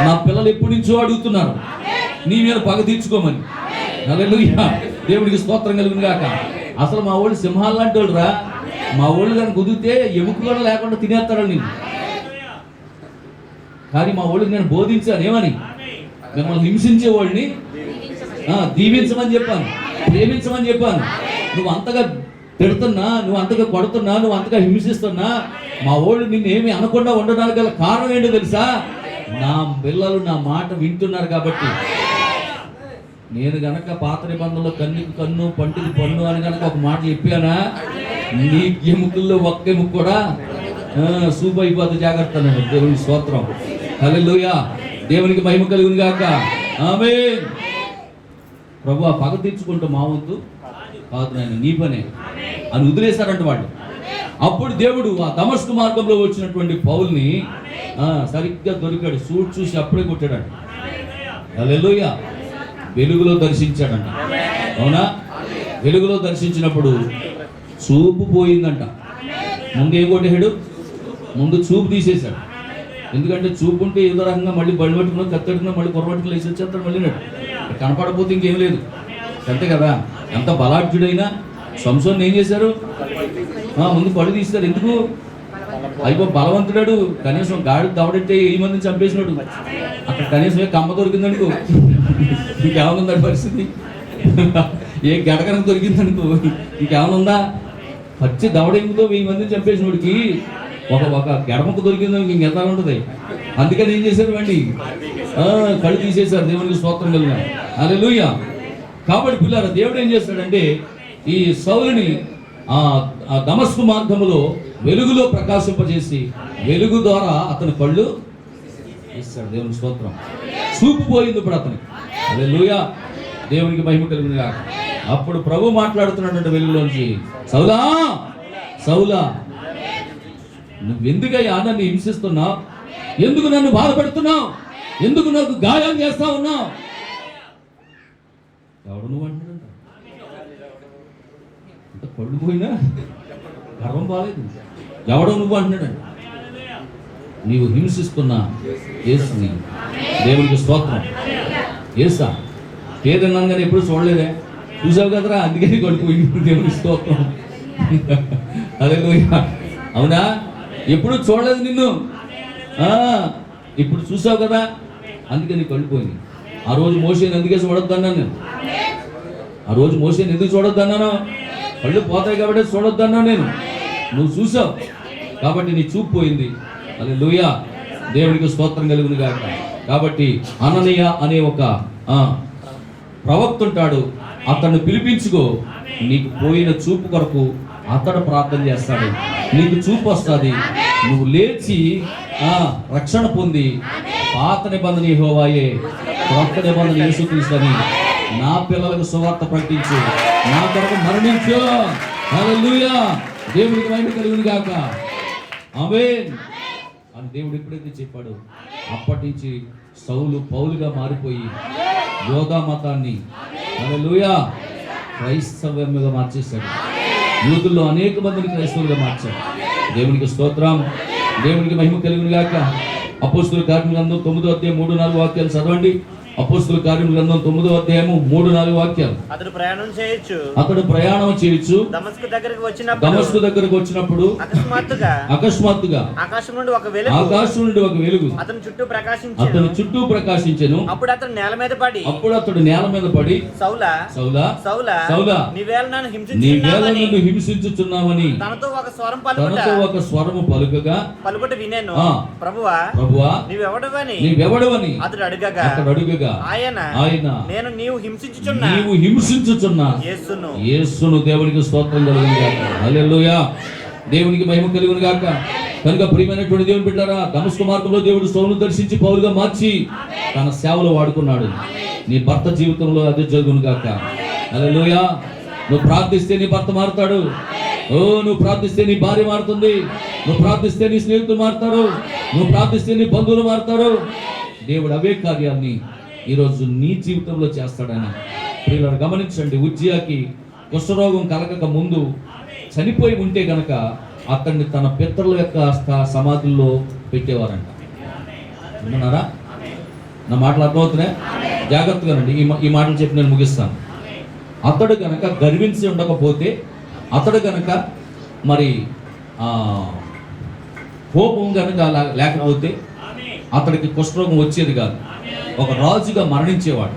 S1: నా పిల్లలు ఎప్పటి నుంచో అడుగుతున్నారు నీ మీద పగ తీర్చుకోమని. హల్లెలూయా, దేవుడికి స్తోత్రం కలుగును గాక. అసలు మా వాళ్ళు సింహాలు లాంటి వాళ్ళు రా. మా వాళ్ళు కానీ కుదిరితే ఎముక కూడా లేకుండా తినేస్తాడు నేను. కానీ మా వాళ్ళకి నేను బోధించాను ఏమని? మిమ్మల్ని హింసించే వాళ్ళని దీవించమని చెప్పాను, ప్రేమించమని చెప్పాను. నువ్వు అంతగా తిడుతున్నా, నువ్వు అంతగా కొడుతున్నా, నువ్వు అంతగా హింసిస్తున్నా మా వాళ్ళు నిన్ను ఏమి అనకుండా ఉండడానికి గల కారణం ఏంటో తెలుసా? నా పిల్లలు నా మాట వింటున్నారు కాబట్టి. నేను గనక పాత నిబంధనలో కన్నుకి కన్ను, పంటికి పన్ను అని కనుక ఒక మాట చెప్పానా, నీ ఎముకల్లో ఒక్క ఎముక కూడా సూపు అయిపోతే జాగ్రత్త. దేవుని స్తోత్రం. హల్లెలూయా, దేవునికి మహిమ కలుగును గాక. ఆమేన్. ప్రభువా, పగ తీర్చుకుంటూ మా వంతు కాదు నాయన, నీ పనే అని వదిలేశారంట వాళ్ళు. అప్పుడు దేవుడు ఆ దమస్కు మార్గంలో వచ్చినటువంటి పౌల్ని సరిగ్గా దొరికాడు. సూట్ చూసి అప్పుడే కొట్టాడంట. హల్లెలూయా, వెలుగులో దర్శించాడంట. అవునా? వెలుగులో దర్శించినప్పుడు చూపు పోయిందంట. ముందు ఏం కొట్టేశాడు? ముందు చూపు తీసేశాడు. ఎందుకంటే చూపు ఉంటే ఏదో రకంగా మళ్ళీ బళ్ళు పట్టుకున్నా, కత్తెట్టుకున్నా, మళ్ళీ పొరపట్టుకుని లేచి వచ్చేస్తాడు. మళ్ళీ కనపడకపోతే ఇంకేం లేదు, అంతే కదా. ఎంత బలాఢ్యుడైనా సంసోన్ ఏం చేశారు? ముందు పళ్ళు తీస్తారు. ఎందుకు? అయిపో బలవంతుడాడు, కనీసం గాడి దవడెట్టే 10 మందిని చంపేసినాడు. అక్కడ కనీసం ఏ కమ్మ దొరికిందనుకో, ఇంకేమనుందా పరిస్థితి? ఏ గడకన దొరికిందనుకో, ఇంకేమైనా ఉందా? పచ్చి దవడెంగుతో 1000 మందిని చంపేసినోడికి ఒక గడపకు దొరికిందని ఇంకెంత ఉంటుంది. అందుకని ఏం చేశారు? వాడిని కళ్ళు తీసేశారు. దేవునికి స్తోత్రం కలిగిన. హల్లెలూయా. కాబట్టి పిల్లలు, దేవుడు ఏం చేస్తాడంటే ఈ సౌలుని ఆ దమస్కు మార్గములో వెలుగులో ప్రకాశింపజేసి వెలుగు ద్వారా అతని కళ్ళు ఇస్తాడు. దేవునికి స్తోత్రం. చూపు పోయింది ఇప్పుడు అతనికి. హల్లెలూయా, దేవునికి మహిమ కలుగును గాక. అప్పుడు ప్రభు మాట్లాడుతున్నటువంటి వెలుగులోంచి, సౌలా సౌలా, నువ్వెందుకయ్యా నన్ను హింసిస్తున్నావు? ఎందుకు నన్ను బాధపెడుతున్నావు? ఎందుకు నాకు గాయాలు చేస్తా ఉన్నావు? ఎవడు నువ్వు అంటాడంట. అంత పళ్ళు పోయినా గర్వం బాలేదు. ఎవడో నువ్వు అంటున్నాడు. నీవు హింసిస్తున్న యేసుని. దేవునికి స్తోత్రం. యేసా పేదన్నాను కానీ ఎప్పుడు చూడలేదే, చూసావు కదరా, అందుకని కొడుకుపోయింది. దేవునికి స్తోత్రం. హల్లెలూయా. అవునా, ఎప్పుడు చూడలేదు నిన్ను, ఇప్పుడు చూసావు కదా, అందుకని కొడుకుపోయింది. ఆ రోజు మోసేని అందుకే చూడొద్దన్నాను నేను. ఆ రోజు మోసేని ఎందుకు చూడొద్దన్నాను? కళ్ళు పోతాయి కాబట్టి చూడొద్దన్నాను నేను. నువ్వు చూసావు కాబట్టి నీ చూపు పోయింది. హల్లెలూయా. దేవునికి స్తోత్రం కలుగును గాక. కాబట్టి అననీయ అనే ఒక ప్రవక్త ఉంటాడు, అతన్ని పిలిపించుకో. నీకు పోయిన చూపు కొరకు అతడు ప్రార్థన చేస్తాడు, నీకు చూపు వస్తుంది, నువ్వు లేచి రక్షణ పొంది పాత నిబంధన యెహోవాయే, క్రొత్త నిబంధన యేసుక్రీస్తుని నా పిల్లలకు సువార్త ప్రకటించు, నా కొరకు మరణించు. హల్లెలూయా. దేవునికి మహిమ కలుగును గాక. ఆమేన్ అని దేవుడు ఎప్పుడైతే చెప్పాడు, అప్పటి నుంచి సౌలు పౌలుగా మారిపోయి యోగా మతాన్ని హల్లెలూయా క్రైస్తవ్యంగా మార్చేశాడు. యూదుల్లో అనేక మందిని క్రైస్తవులుగా మార్చాడు. దేవునికి స్తోత్రం. దేవునికి మహిమ కలుగును గాక. అపోస్తలుల కార్యముల గ్రంథం 9వ అధ్యాయం 3-4 వాక్యాలు చదవండి. అపోస్తలుల కార్యముల గ్రంథం 9వ అధ్యాయము 3-4 వాక్యాలు.
S2: అతడు ప్రయాణం చేయొచ్చు. దమస్కు దగ్గరకు వచ్చినప్పుడు అకస్మాత్తుగా ఆకాశం నుండి ఒక వెలుగు అతని చుట్టూ ప్రకాశించెను. అప్పుడు అతడు నేల మీద పడి సౌలా నీవేళ నన్ను హింసించుచున్నావని తనతో ఒక స్వరము పలుకుట వినేను. ప్రభువా నీవెవడవని అతడు అడుగగా ఆయన నీవు హింసించుచున్న యేసును. దేవునికి స్తోత్రం కలుగును గాక. హల్లెలూయా. దేవునికి మహిమ కలుగును గాక. కనుక ప్రియమైనటువంటి దేవుని బిడ్డలారా, దమస్కు మార్గంలో దేవుడు సౌలును దర్శించి పౌలుగా మార్చి తన సేవలో వాడుకున్నాడు. నీ భర్త జీవితంలో అదే జరుగును గాక. హల్లెలూయా. నువ్వు ప్రార్థిస్తే నీ భర్త మారుతాడు. నువ్వు ప్రార్థిస్తే నీ భార్య మారుతుంది. నువ్వు ప్రార్థిస్తే నీ స్నేహితులు మారుతారు. నువ్వు ప్రార్థిస్తే నీ బంధువులు మారుతారు. దేవుడు అవే కార్యాన్ని ఈరోజు నీ జీవితంలో చేస్తాడని ప్రియులారా గమనించండి. ఉజ్జియాకి కుష్ఠరోగం కలగక ముందు చనిపోయి ఉంటే గనక అతన్ని తన పితరుల యొక్క సమాధుల్లో పెట్టేవారంట. విన్నారా? నా మాటలు అర్థమవుతున్నాయి? జాగ్రత్తగానండి. ఈ మాటలు చెప్పి నేను ముగిస్తాను. అతడు గనక గర్వించి ఉండకపోతే, అతడు గనక మరి కోపం గనక లేకపోతే అతడికి కుష్ఠరోగం వచ్చేది కాదు. ఒక రాజుగా మరణించేవాడు.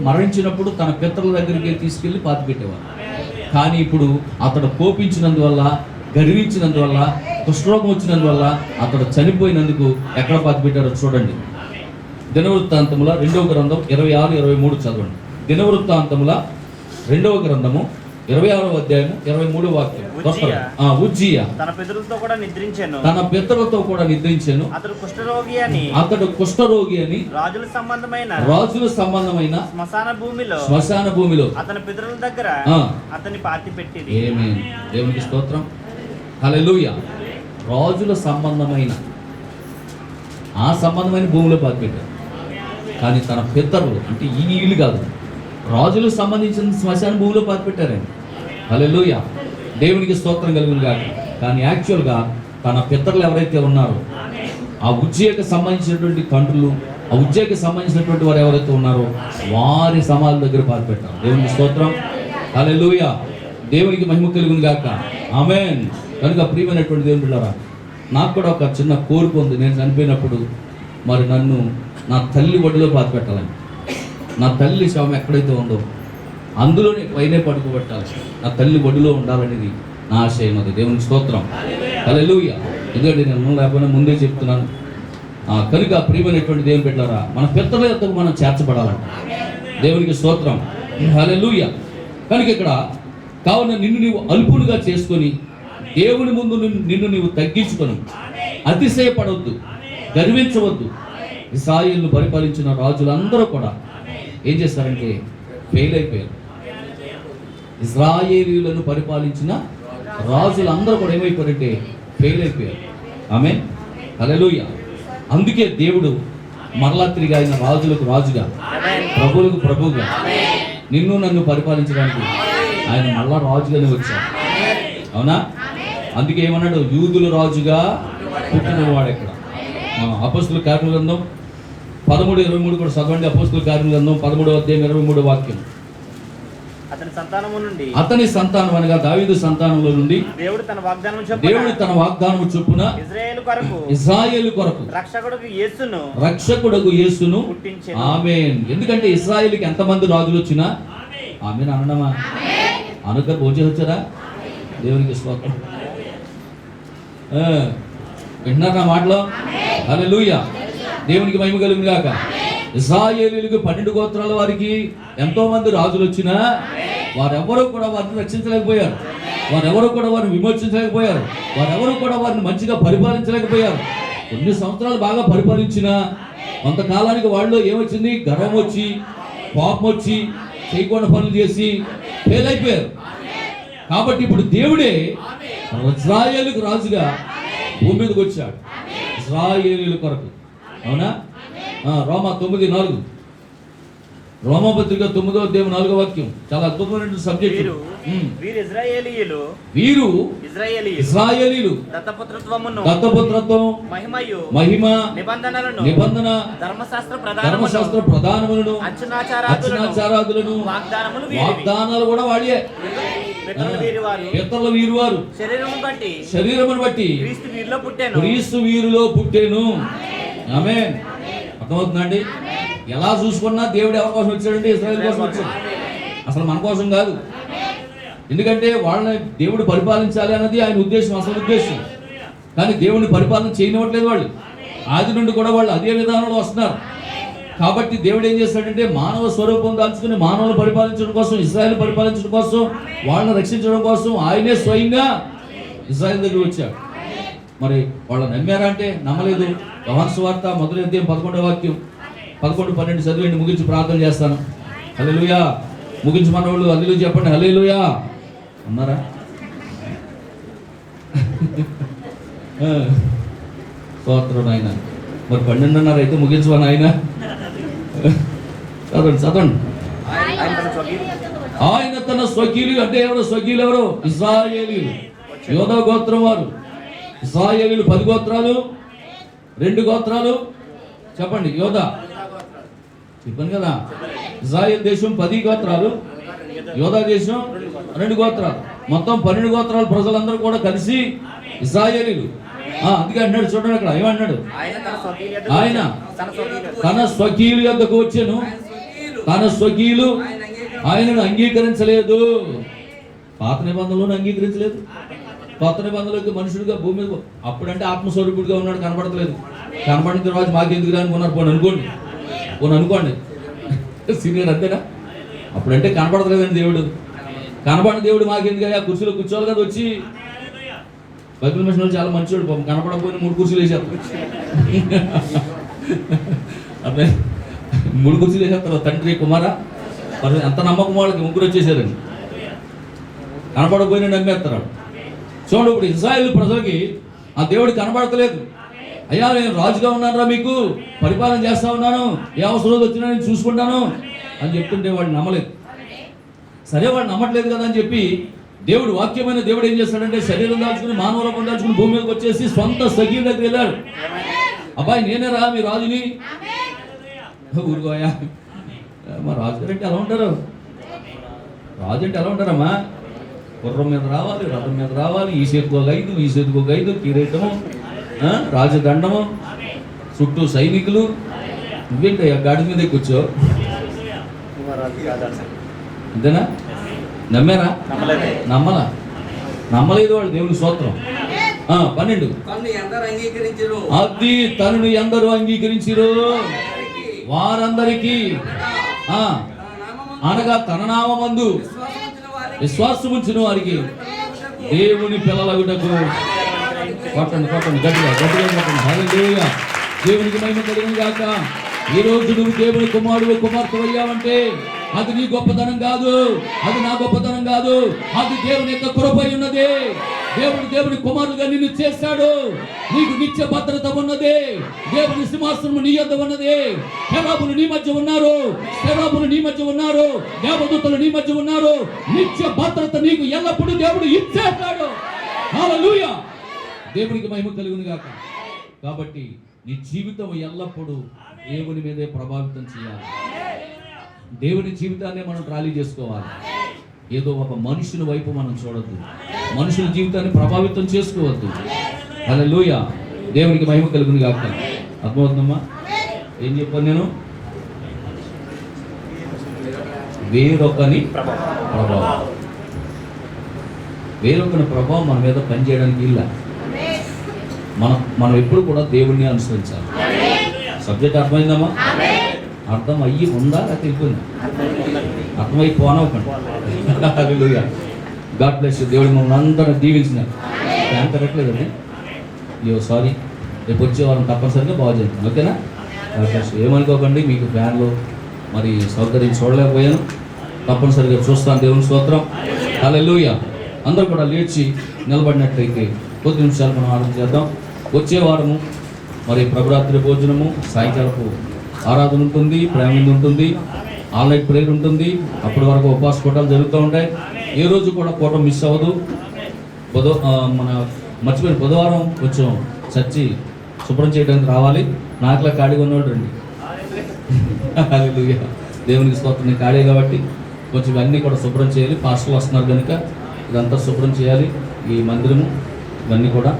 S2: మరణించినప్పుడు తన పితరుల దగ్గరికి తీసుకెళ్లి పాతి పెట్టేవాడు. కానీ ఇప్పుడు అతడు కోపించినందువల్ల, గర్వించినందువల్ల, కుష్ఠరోగం వచ్చినందువల్ల అతడు చనిపోయినందుకు ఎక్కడ పాతి పెట్టారో చూడండి. దినవృత్తాంతముల 2వ గ్రంథం 26-23 చదవండి. దినవృత్తాంతముల 2వ గ్రంథము 26వ అధ్యాయము 23వ వాక్యం. ఉజ్జియా తన పితరులతో కూడా నిద్రించెను. అతడు కుష్ఠరోగి అని రాజుల సంబంధమైన శ్మశాన భూమిలో అతని పితరుల దగ్గర అతన్ని పాతి పెట్టింది. ఆమేన్. దేవునికి స్తోత్రం. హల్లెలూయా. రాజుల సంబంధమైన భూమిలో పాతి పెట్టారు. కానీ తన పితరులు అంటే ఈ ఇల్లు కాదు, రాజులకు సంబంధించిన శ్మశాన భూమిలో పాతి పెట్టారండి. హల్లెలూయా. దేవునికి స్తోత్రం కలుగును గాక. కానీ యాక్చువల్గా తన పితరులు ఎవరైతే ఉన్నారో, ఆ ఉజ్జియాకి సంబంధించినటువంటి తండ్రులు, ఆ ఉజ్జియాకి సంబంధించినటువంటి వారు ఎవరైతే ఉన్నారో వారి సమాధుల దగ్గర పాతి పెట్టారు. దేవునికి స్తోత్రం. హల్లెలూయా. దేవునికి మహిమ కలుగును గాక. ఆమేన్. కనుక ప్రియమైనటువంటి దేవుని బిడ్డలారా, నాకు కూడా ఒక చిన్న కోరిక ఉంది. నేను చనిపోయినప్పుడు మరి నన్ను నా తల్లి ఒడిలో పాతి పెట్టాలని. నా తల్లి శవం ఎక్కడైతే ఉందో అందులోనే పైనే పడుకోబెట్టాలి. నా తల్లి ఒడిలో ఉండాలనేది నా ఆశయం. అది దేవునికి స్తోత్రం. హల్లెలూయా. ఎందుకంటే నేను లేకపోయినా ముందే చెప్తున్నాను. కనుక ప్రియమైనటువంటి దేవుని బిడ్డలారా, మన పితరుల యొద్దకు మనం చేర్చబడాలంట. దేవునికి స్తోత్రం. హల్లెలూయా. కనుక ఇక్కడ కావున నిన్ను నీవు అల్పులుగా చేసుకొని దేవుని ముందు నిన్ను నీవు తగ్గించుకొని అతిశయపడవద్దు, గర్వించవద్దు. ఇశ్రాయేలును పరిపాలించిన రాజులందరూ కూడా ఏం చేస్తారంటే ఫెయిల్ అయిపోయారు. ఇశ్రాయేలీయులను పరిపాలించిన రాజులందరూ కూడా ఏమైపోయారంటే ఫెయిల్ అయిపోయారు. ఆమేన్. హల్లెలూయా. అందుకే దేవుడు మరలా తిరిగి ఆయన రాజులకు రాజుగా, ప్రభువులకు ప్రభువుగా, నిన్ను నన్ను పరిపాలించడానికి ఆయన మళ్ళా రాజుగానే వచ్చాడు. అవునా? అందుకే ఏమన్నాడు? యూదుల రాజుగా పుట్టినవాడు ఎక్కడ? అపోస్తుల కార్యముల గ్రంథం 13:23 కూడా చదవండి. అపోస్తుల కార్యముల గ్రంథం 13వ అధ్యాయం 23వ వాక్యం. అతని సంతానం అనగా దావీదు సంతానంలో నుండి దేవుడు తన వాగ్దానము చొప్పున ఇశ్రాయేలు కొరకు రక్షకుడగు యేసును ఆమేన్. ఎందుకంటే ఇశ్రాయేలుకి ఎంతమంది రాజులు వచ్చినా ఆమేన్ అనడమా? అనుక భోజనం వచ్చారా? దేవునికి స్తోత్రం. వింటున్నారు నా మాటలో? హల్లెలూయా, దేవునికి మహిమ కలుగును గాక. ఇశ్రాయేలీయులకు 12 గోత్రాల వారికి ఎంతో మంది రాజులు వచ్చినా వారెవరూ కూడా వారిని రక్షించలేకపోయారు, వారెవరూ కూడా వారిని విమోచించలేకపోయారు, వారెవరూ కూడా వారిని మంచిగా పరిపాలించలేకపోయారు. కొన్ని సంవత్సరాలు బాగా పరిపాలించినా కొంతకాలానికి వాళ్ళు ఏమొచ్చింది? గర్వం వచ్చి, కోపం వచ్చి, చేయకుండా పనులు చేసి ఫెయిల్ అయిపోయారు. కాబట్టి ఇప్పుడు దేవుడే ఇశ్రాయేలుకు రాజుగా భూమి మీదకి వచ్చాడు, ఇశ్రాయేలీయుల కొరకు. అవునా? రోమా 9:4, రోమపత్రిక 9వ అధ్యాయం 4వ వాక్యం. చాలా అద్భుతమైన సబ్జెక్ట్. వీరు ఇశ్రాయేలీయులు దత్తపుత్రత్వం, మహిమ, నిబంధన, ధర్మశాస్త్ర ప్రధానములను, అర్చనాచారాదులను, వాగ్దానాలు కూడా వాడే. పితరుల వీరు వారు శరీరమును బట్టి క్రీస్తు వీరిలో పుట్టెను. ఆమేన్. అర్థమవుతుందండి? ఎలా చూసుకున్నా దేవుడు ఎవరి కోసం వచ్చాడంటే ఇశ్రాయేల్ కోసం వచ్చాడు, అసలు మన కోసం కాదు. ఎందుకంటే వాళ్ళని దేవుడు పరిపాలించాలి అన్నది ఆయన ఉద్దేశం, అసలు ఉద్దేశం. కానీ దేవుడిని పరిపాలన చేయనివ్వట్లేదు వాళ్ళు. ఆది నుండి కూడా వాళ్ళు అదే విధానంలో వస్తున్నారు. కాబట్టి దేవుడు ఏం చేస్తాడంటే మానవ స్వరూపం దాల్చుకుని మానవులు పరిపాలించడం కోసం, ఇశ్రాయేల్ పరిపాలించడం కోసం, వాళ్ళని రక్షించడం కోసం ఆయనే స్వయంగా ఇశ్రాయేల్ దగ్గర వచ్చాడు. మరి వాళ్ళు నమ్మారా అంటే నమ్మలేదు. యోహాను సువార్త 1వ అధ్యాయం 11వ వాక్యం, 11-12 చదివండి, ముగించి ప్రార్థన చేస్తాను. హల్లెలూయా. ముగించమన్న వాళ్ళు హల్లెలూయా చెప్పండి. హల్లెలూయా అన్నారా? స్తోత్రం నాయన. మరి 12:30 అయితే ముగించమని ఆయన చదవండి. ఆయన తన స్వకీయులు అంటే ఎవరు? స్వకీయులు ఎవరు? ఇశ్రాయేలీయులు, యోధా గోత్రం వారు. ఇశ్రాయేలీయులు 10 గోత్రాలు, 2 గోత్రాలు చెప్పండి. యోధా చెప్పాను కదా. ఇశ్రాయేల్ దేశం 10 గోత్రాలు, యోధా దేశం 2 గోత్రాలు, మొత్తం 12 గోత్రాల ప్రజలందరూ కూడా కలిసి ఇశ్రాయేలీయులు. అందుకే అంటున్నాడు, చూడండి అక్కడ ఏమంటున్నాడు? ఆయన తన స్వకీయుల యొద్దకు వచ్చాను, తన స్వకీయులు ఆయనను అంగీకరించలేదు. పాత నిబంధనలను అంగీకరించలేదు. కొత్త నిబంధనలోకి మనుషుడిగా భూమి మీద అప్పుడంటే ఆత్మస్వరూపుడిగా ఉన్నాడు, కనబడతలేదు. కనబడిన తర్వాత మాకెందుకు అనుకున్నారు పోను అనుకోండి సీనియర్ అంతేనా? అప్పుడంటే కనబడతలేదండి దేవుడు. కనబడిన దేవుడు మాకెందుకు? కుర్చీలో కూర్చోవాలి కదా వచ్చి. బైబిల్ మిషన్ చాలా మంచివాడు, పాపం కనపడకపోయినా 3 కుర్చీలు వేసేస్తారు. అదే 3 కుర్చీలు వేసేస్తారు. తండ్రి, కుమార, ఎంత నమ్మకం వాళ్ళకి. 3 వచ్చేసారండి. కనపడకపోయినా నమ్మేస్తారు. చూడండి, ఇప్పుడు ఇశ్రాయేలు ప్రజలకి ఆ దేవుడు కనబడతలేదు. అయ్యా నేను రాజుగా ఉన్నానురా, మీకు పరిపాలన చేస్తా ఉన్నాను, ఏ అవసరం వచ్చినా నేను చూసుకుంటాను అని చెప్తుంటే వాడు నమ్మలేదు. సరే వాడు నమ్మట్లేదు కదా అని చెప్పి దేవుడు, వాక్యమైన దేవుడు ఏం చేస్తాడంటే శరీరం దాల్చుకుని మానవ రూపం దాల్చుకుని భూమి మీదకి వచ్చేసి సొంత సఖీల దగ్గర వెళ్ళాడు. అబ్బాయి నేనే రా మీ రాజుని. ఊరుకోయా, మా రాజుగారు అంటే ఎలా ఉంటారు? రాజు అంటే ఎలా ఉంటారమ్మా? గుర్రం మీద రావాలి, రథం మీద రావాలి, ఈ చేతికి ఒక 5, ఈ చేతికి ఒక 5, కిరీటము, రాజదండము, చుట్టూ సైనికులు. నువ్వేంటయ్యా గాడి మీద కూర్చో? అంతేనా? నమ్మారా? నమ్మలేదు వాళ్ళు. దేవుని స్తోత్రం. 12 అది తనను ఎందరూ అంగీకరించిరో వారందరికీ అనగా తన నామమందు విశ్వాసముంచిన వారికి దేవుని పిల్లలగుటకు. కొట్టండి గట్టిగా హల్లెలూయా. దేవునికి మహిమ కలుగును గాక. ఈ రోజు నువ్వు దేవుని కుమారుడు కుమార్తె అయ్యావంటే అది నీ గొప్పతనం కాదు, అది నా గొప్పతనం కాదు, అది దేవుని యొక్క కృప ఉన్నది. దేవుని కుమారుడుగా నిన్ను చేశాడు. నీకు నిత్య భద్రత ఉన్నది. దేవుని సింహాసనం నీ యొద్ద ఉన్నది. కెరూబులు నీ మధ్య ఉన్నారు, కెరూబులు నీ మధ్య ఉన్నారు, దేవదూతలు నీ మధ్య ఉన్నారు. నిత్య భద్రత నీకు ఎల్లప్పుడూ దేవుడు ఇచ్చేస్తాడు. హల్లెలూయా. దేవునికి మహిమ కలుగును గాక. కాబట్టి నీ జీవితం ఎల్లప్పుడూ దేవుని మీదే ప్రభావితం చేయాలి. దేవుని జీవితాన్ని మనం ట్రాలీ చేసుకోవాలి. ఏదో ఒక మనుషుని వైపు మనం చూడొద్దు, మనుషుల జీవితాన్ని ప్రభావితం చేసుకోవద్దు. హల్లెలూయా. దేవునికి మహిమ కలుగును గాక. అర్థమవుతుందమ్మా? ఏం చెప్పాను నేను? వేరొకని ప్రభావం, వేరొకని ప్రభావం మన మీద పనిచేయడానికి ఇలా మనం ఎప్పుడు కూడా దేవుణ్ణి అనుసరించాలి. సబ్జెక్ట్ అర్థమైందమ్మా? అర్థం అయ్యి ఉందా లేకపోతే వెళ్ళిపోయిందా? అర్థమైపోనవ్వకండి. హల్లెలూయా. God bless you. దేవుడు మమ్మల్ని అందరూ దీవించినారు. ఫ్యాన్ పెట్టలేదండి. అయ్యో సారీ, రేపు వచ్చే వారం తప్పనిసరిగా బాగు చేస్తాను. ఓకేనా? God bless you. ఏమనుకోకండి, మీకు ఫ్యాన్లు మరి సౌకర్యం చూడలేకపోయాను, తప్పనిసరిగా చూస్తాను. దేవుని స్తోత్రం. హల్లెలూయా. అందరూ కూడా లేచి నిలబడినట్లయితే కొద్ది నిమిషాలు మనం ఆరాధన చేద్దాం. వచ్చే వారము మరి ప్రభురాత్రి భోజనము, సాయంకాలపు ఆరాధన ఉంటుంది, ప్రేమ ఉంటుంది, ఆన్లైన్ ప్రేయర్ ఉంటుంది. అప్పటి వరకు ఉపవాస కూటాలు జరుగుతూ ఉంటాయి. ఏ రోజు కూడా కూటం మిస్ అవ్వదు. మన మర్చిపోయిన బుధవారం కొంచెం చర్చి శుభ్రం చేయడానికి రావాలి. నాకులా ఖాళీగా ఉన్నవాళ్ళు రండి. హల్లెలూయా. దేవునికి స్తోత్రం. నేను ఖాళీ కాబట్టి కొంచెం ఇవన్నీ కూడా శుభ్రం చేయాలి. పాస్టర్లు వస్తున్నారు కనుక ఇదంతా శుభ్రం చేయాలి. ఈ మందిరము ఇవన్నీ కూడా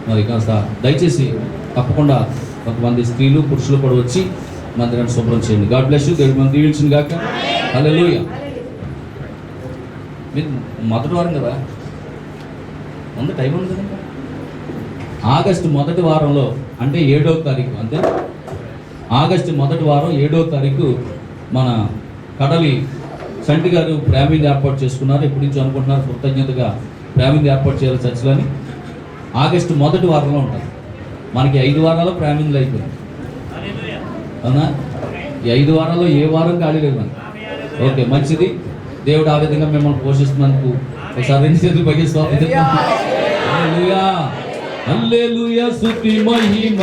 S2: మరి కాస్త దయచేసి తప్పకుండా కొంతమంది స్త్రీలు పురుషులు కూడా వచ్చి మందిరాన్ని శుభ్రం చేయండి. God bless you. దేవుడు మనం దీవించును గాక. హల్లెలూయా. మీరు మొదటి వారం కదా, ఉంది, టైం ఉంది కదా. ఆగస్టు మొదటి వారంలో అంటే 7వ తారీఖు, అంతే. ఆగస్టు మొదటి వారం 7వ తారీఖు మన కడలి సంటి గారు ప్రేమింది ఏర్పాటు చేసుకున్నారు. ఎప్పటి నుంచి అనుకుంటున్నారు కృతజ్ఞతగా ప్రేమింది ఏర్పాటు చేయాలి చర్చిలని. ఆగస్టు మొదటి వారంలో ఉంటుంది. మనకి 5 వారాలు ప్రేమిందులు అయిపోయింది, అవునా? ఈ 5 వారాల్లో ఏ వారం ఖాళీ లేదు మనకి. ఓకే, మంచిది. దేవుడు ఆ విధంగా మిమ్మల్ని పోషిస్తున్నందుకు ఒకసారి 2 చేతులు పైకి స్తోత్రం చెప్తాం. హల్లెలూయా. హల్లెలూయా. స్తుతి మహిమ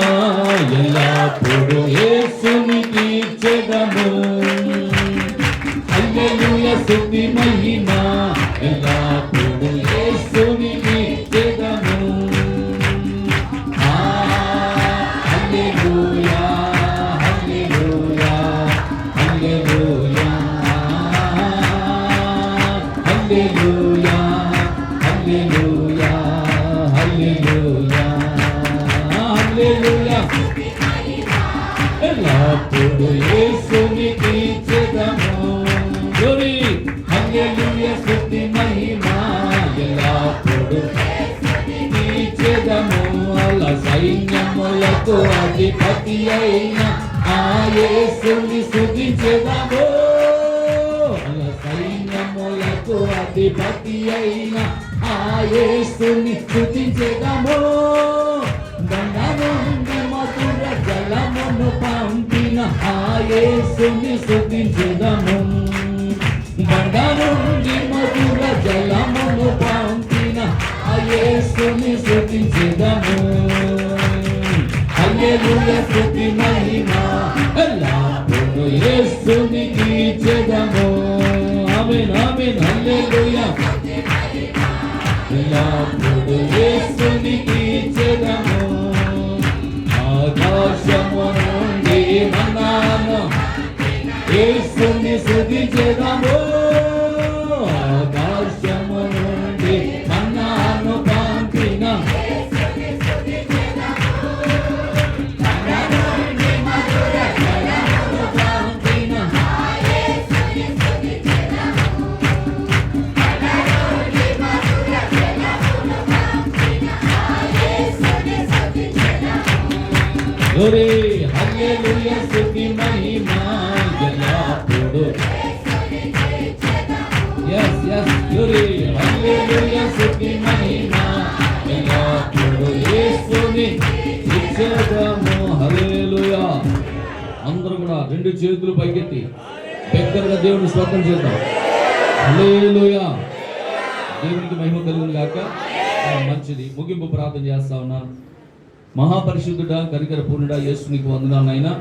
S2: ఎల్లప్పుడూ యేసునికి చెదము. హల్లెలూయా. స్తుతి మహిమ ఎల్లప్పుడూ యేసునికి చెదము. హల్లెలూయా. హల్లెలూయా. హల్లెలూయా. హల్లెలూయా. హల్లెలూయా. హల్లెలూయా. హల్లెలూయా. ఎల్లప్పుడూ యేసునికి చెదము. glory. హల్లెలూయా. స్తుతి మహిమ ఎల్లప్పుడూ యేసునికి చెదము. అల సైన్యములకు అధిపతి అయిన ఆ యేసుని స్తుతించెదము. అల సైన్యములకు అధిపతి అయిన ఆ యేసుని స్తుతించెదము. బండ నుండి మధుర జలమును పంపిన ఆ యేసుని స్తుతించెదము. బండ నుండి మధుర జలమును పంపిన ఆ యేసుని స్తుతించెదము. హల్లెలూయా. స్తుతి మహిమ ఎల్లప్పుడూ యేసునికి చెదము. ఆమేన్, ఆమేన్. హల్లెలూయా. ఎల్లప్పుడూ యేసునికి చెదము. ఆకాశము నుండి మన్నాను యేసుని స్తుతించెదము. ఆకాశము నుండి మన్నాను పంపిన glory. హల్లెలూయా. స్తుతి మహిమ ఎల్లప్పుడూ. yes yes glory. హల్లెలూయా. స్తుతి మహిమ ఎల్లప్పుడూ యేసుని స్తుతించెదము. హల్లెలూయా. అందరూ కూడా 2 చేతులు పైకెత్తి దగ్గరగా దేవుని స్తోత్రం చేద్దాం. హల్లెలూయా. దేవునికి మహిమ కలుగును గాక. మంచిది. ముగింపు ప్రార్థన చేస్తా ఉన్నాను. మహాపరిశుద్ధుడా, కనికర పూర్ణుడా, యేసు నీకు వందనాలు నాయనా.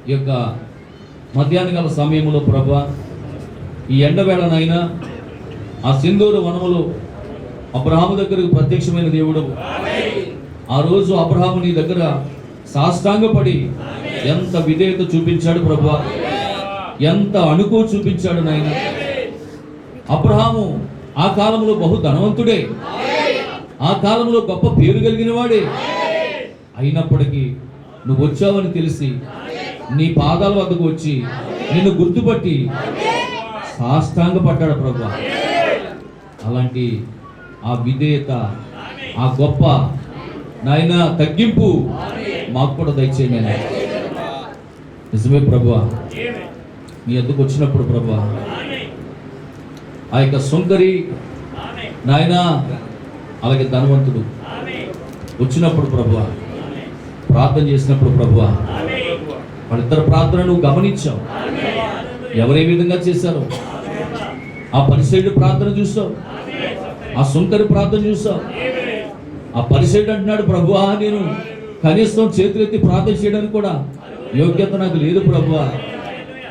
S2: ఈ యొక్క మధ్యాహ్న కాల సమయంలో ప్రభువా, ఈ ఎండవేళనైనా ఆ సింధూర వనములో అబ్రహాము దగ్గరకు ప్రత్యక్షమైన దేవుడు, ఆ రోజు అబ్రహాము నీ దగ్గర సాష్టాంగపడి ఎంత విధేయత చూపించాడు ప్రభువా, ఎంత అణుకు చూపించాడు నాయన. అబ్రహాము ఆ కాలంలో బహు ధనవంతుడే, ఆ కాలంలో గొప్ప పేరు కలిగిన వాడే. అయినప్పటికీ నువ్వు వచ్చావని తెలిసి నీ పాదాల వద్దకు వచ్చి నిన్ను గుర్తుపట్టి సాష్టాంగపడ్డాడు ప్రభువా. అలాంటి ఆ విధేయత, ఆ గొప్ప నాయన తగ్గింపు మాకు కూడా దయచేయండి. నిజమే ప్రభువా, నీ ఎద్దుకు వచ్చినప్పుడు ప్రభువా, ఆ యొక్క సుంకరి నాయన అలాగే ధనవంతుడు వచ్చినప్పుడు ప్రభువా, ప్రార్థన చేసినప్పుడు ప్రభువా, వాళ్ళిద్దరు ప్రార్థన నువ్వు గమనించావు. ఎవరే విధంగా చేశారో ఆ పరిసైడు ప్రార్థన చూసావు, ఆ సుంకరి ప్రార్థన చూసావు. ఆ పరిసైడు అంటున్నాడు, ప్రభువా నేను కనీసం చేతులెత్తి ప్రార్థన చేయడానికి కూడా యోగ్యత నాకు లేదు ప్రభువా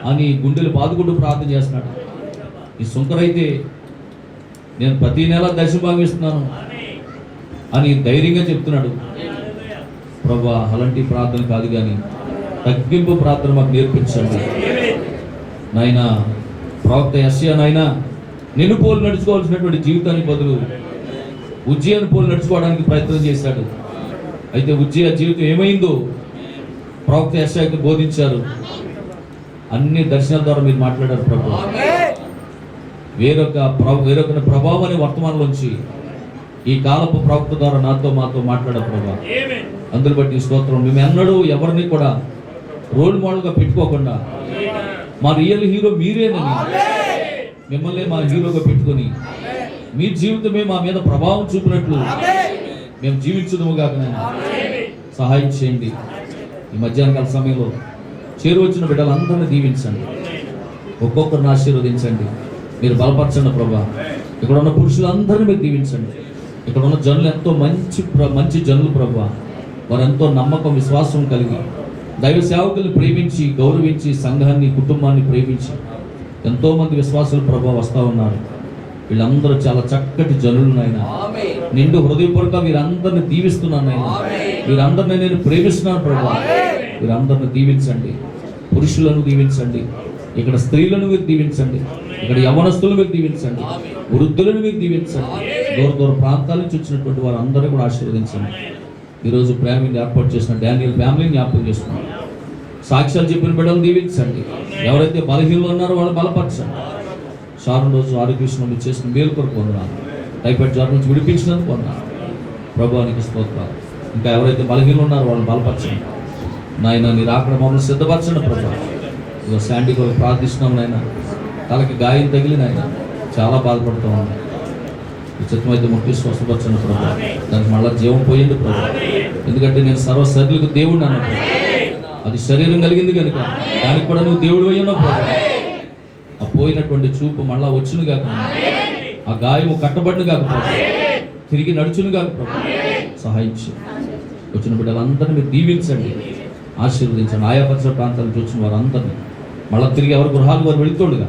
S2: అని గుండెలు బాదుకుంటూ ప్రార్థన చేస్తున్నాడు. ఈ సుంకరైతే నేను ప్రతి నెల దర్శనం భావిస్తున్నాను అని ధైర్యంగా చెప్తున్నాడు. ప్రభువా అలాంటి ప్రార్థన కాదు కానీ తగ్గింపు ప్రార్థన మాకు నేర్పించండి నాయన. ప్రవక్త యెషయా నాయన నిన్ను పోలు నడుచుకోవాల్సినటువంటి జీవితానికి బదులు ఉజ్జీయాను పోలు నడుచుకోవడానికి ప్రయత్నం చేశాడు. అయితే ఉజ్జీయ జీవితం ఏమైందో ప్రవక్త యెషయాకి బోధించారు. అన్ని దర్శనాల ద్వారా మీరు మాట్లాడారు ప్రభు. వేరొక ప్రభావం అనే వర్తమానంలోంచి ఈ కాలపు ప్రవక్త ద్వారా నాతో మాతో మాట్లాడారు ప్రభు. అందుని బట్టి స్తోత్రం. మేము ఎన్నడూ ఎవరిని కూడా రోల్ మోడల్గా పెట్టుకోకుండా మా రియల్ హీరో మీరేనని మిమ్మల్ని మా హీరోగా పెట్టుకొని మీ జీవితమే మా మీద ప్రభావం చూపినట్లు మేము జీవించుదాము కాక సహాయం చేయండి. ఈ మధ్యాహ్న కాల సమయంలో చేరువచ్చిన బిడ్డలందరినీ దీవించండి, ఒక్కొక్కరిని ఆశీర్వదించండి, మీరు బలపరచండి ప్రభా. ఇక్కడ ఉన్న పురుషులందరినీ మీరు దీవించండి. ఇక్కడ ఉన్న జనులు ఎంతో మంచి జనులు ప్రభా. వారు ఎంతో నమ్మకం విశ్వాసం కలిగి దైవ సేవకుల్ని ప్రేమించి గౌరవించి సంఘాన్ని కుటుంబాన్ని ప్రేమించి ఎంతోమంది విశ్వాసులు ప్రభా వస్తూ ఉన్నారు. వీళ్ళందరూ చాలా చక్కటి జనులు నాయన. నిండు హృదయపూర్వక వీరందరిని దీవిస్తున్నాను నాయన. వీరందరినీ నేను ప్రేమిస్తున్నాను ప్రభా. వీరందరిని దీవించండి, పురుషులను దీవించండి, ఇక్కడ స్త్రీలను మీరు దీవించండి, ఇక్కడ యవ్వనస్తులను మీరు దీవించండి, వృద్ధులను మీరు దీవించండి. దూర దూర ప్రాంతాల నుంచి వచ్చినటువంటి వారు అందరూ కూడా ఆశీర్వదించండి. ఈరోజు ప్రేమని ఏర్పాటు చేసిన డానియల్ ఫ్యామిలీని జ్ఞాపకం చేస్తున్నాం. సాక్ష్యాలు చెప్పిన బిడ్డలు దీవించండి. ఎవరైతే బలహీనలు ఉన్నారో వాళ్ళు బలపరచండి. శారం రోజు ఆరోగ్యం మీరు చేసిన మేలు కొరకు పొందనాను. టైఫాయిడ్ జ్వరం నుంచి విడిపించినందుకు పొందనాను ప్రభువానికి స్తోత్రాలు. ఇంకా ఎవరైతే బలహీనలు ఉన్నారో వాళ్ళని బలపరచండి నాయన. మీరు అక్కడ మమ్మల్ని సిద్ధపరచండి ప్రభా. ఇదో శాండీ కొరకు ప్రార్థిస్తున్నాం నాయన. తలకి గాయం తగిలి నాయన చాలా బాధపడుతూ ఉంది. చిత్తమైతే ముట్టి స్వస్థపరచండి ప్రభా. దానికి మళ్ళీ జీవం పోయింది ప్రభా. ఎందుకంటే నేను సర్వశరీరులకు దేవుడు అన్నప్పుడు అది శరీరం కలిగింది కనుక దానికి కూడా నువ్వు దేవుడు అయ్యున్నావు ప్రభా. ఆ పోయినటువంటి చూపు మళ్ళా వచ్చును కాక, ఆ గాయము కట్టబడిన కాకపోతే తిరిగి నడుచును కాకపోతే సహాయం చేయండి. వచ్చిన బిడ్డలందరినీ మీరు దీవించండి, ఆశీర్వదించండి. ఆయా పరిసర ప్రాంతాల నుంచి వచ్చిన వారందరినీ మళ్ళీ తిరిగి ఎవరి గృహాలు వారు వెళుతుండగా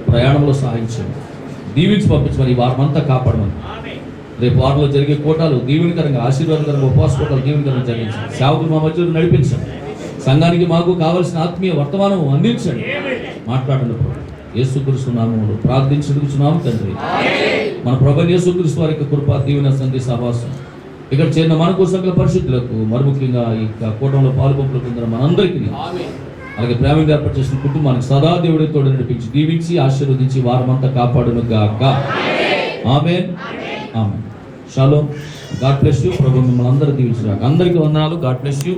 S2: ప్రయాణంలో సహాయం చేయండి. దీవించి పంపించమని ఈ వారం అంతా కాపాడమని. రేపు వారంలో జరిగే కోటాలు దీవెనకరంగా, ఆశీర్వాదకరంగా, ఉపవాస కోటాలు దీవెనకరంగా జరిగించండి. సేవకులు మా మధ్యలో నడిపించండి. సంఘానికి మాకు కావలసిన ఆత్మీయ వర్తమానం అందించండి. మాట్లాడండి ప్రభు. యేసుక్రీస్తు నామములో ప్రార్థించుచున్నాము తండ్రి. మన ప్రభువైన యేసుక్రీస్తు వారి యొక్క కృప, దీవెన, సంధి, సహవాసం ఇక్కడ చేరిన మనకు సకల పరిశుద్ధులకు, మరి ముఖ్యంగా ఈ కూటంలో పాలుపంపులు పొందిన మనందరికీ, అలాగే ప్రేమగా ఏర్పాటు చేసిన కుటుంబానికి సదా దేవుడి తోడు నడిపించి దీవించి ఆశీర్వదించి వారమంతా కాపాడును గాక. Amen, amen. షాలోమ్. God bless you. ప్రభు మిమ్మల్ని అందరూ దీవించుగాక. అందరికీ వందనాలు. God bless you.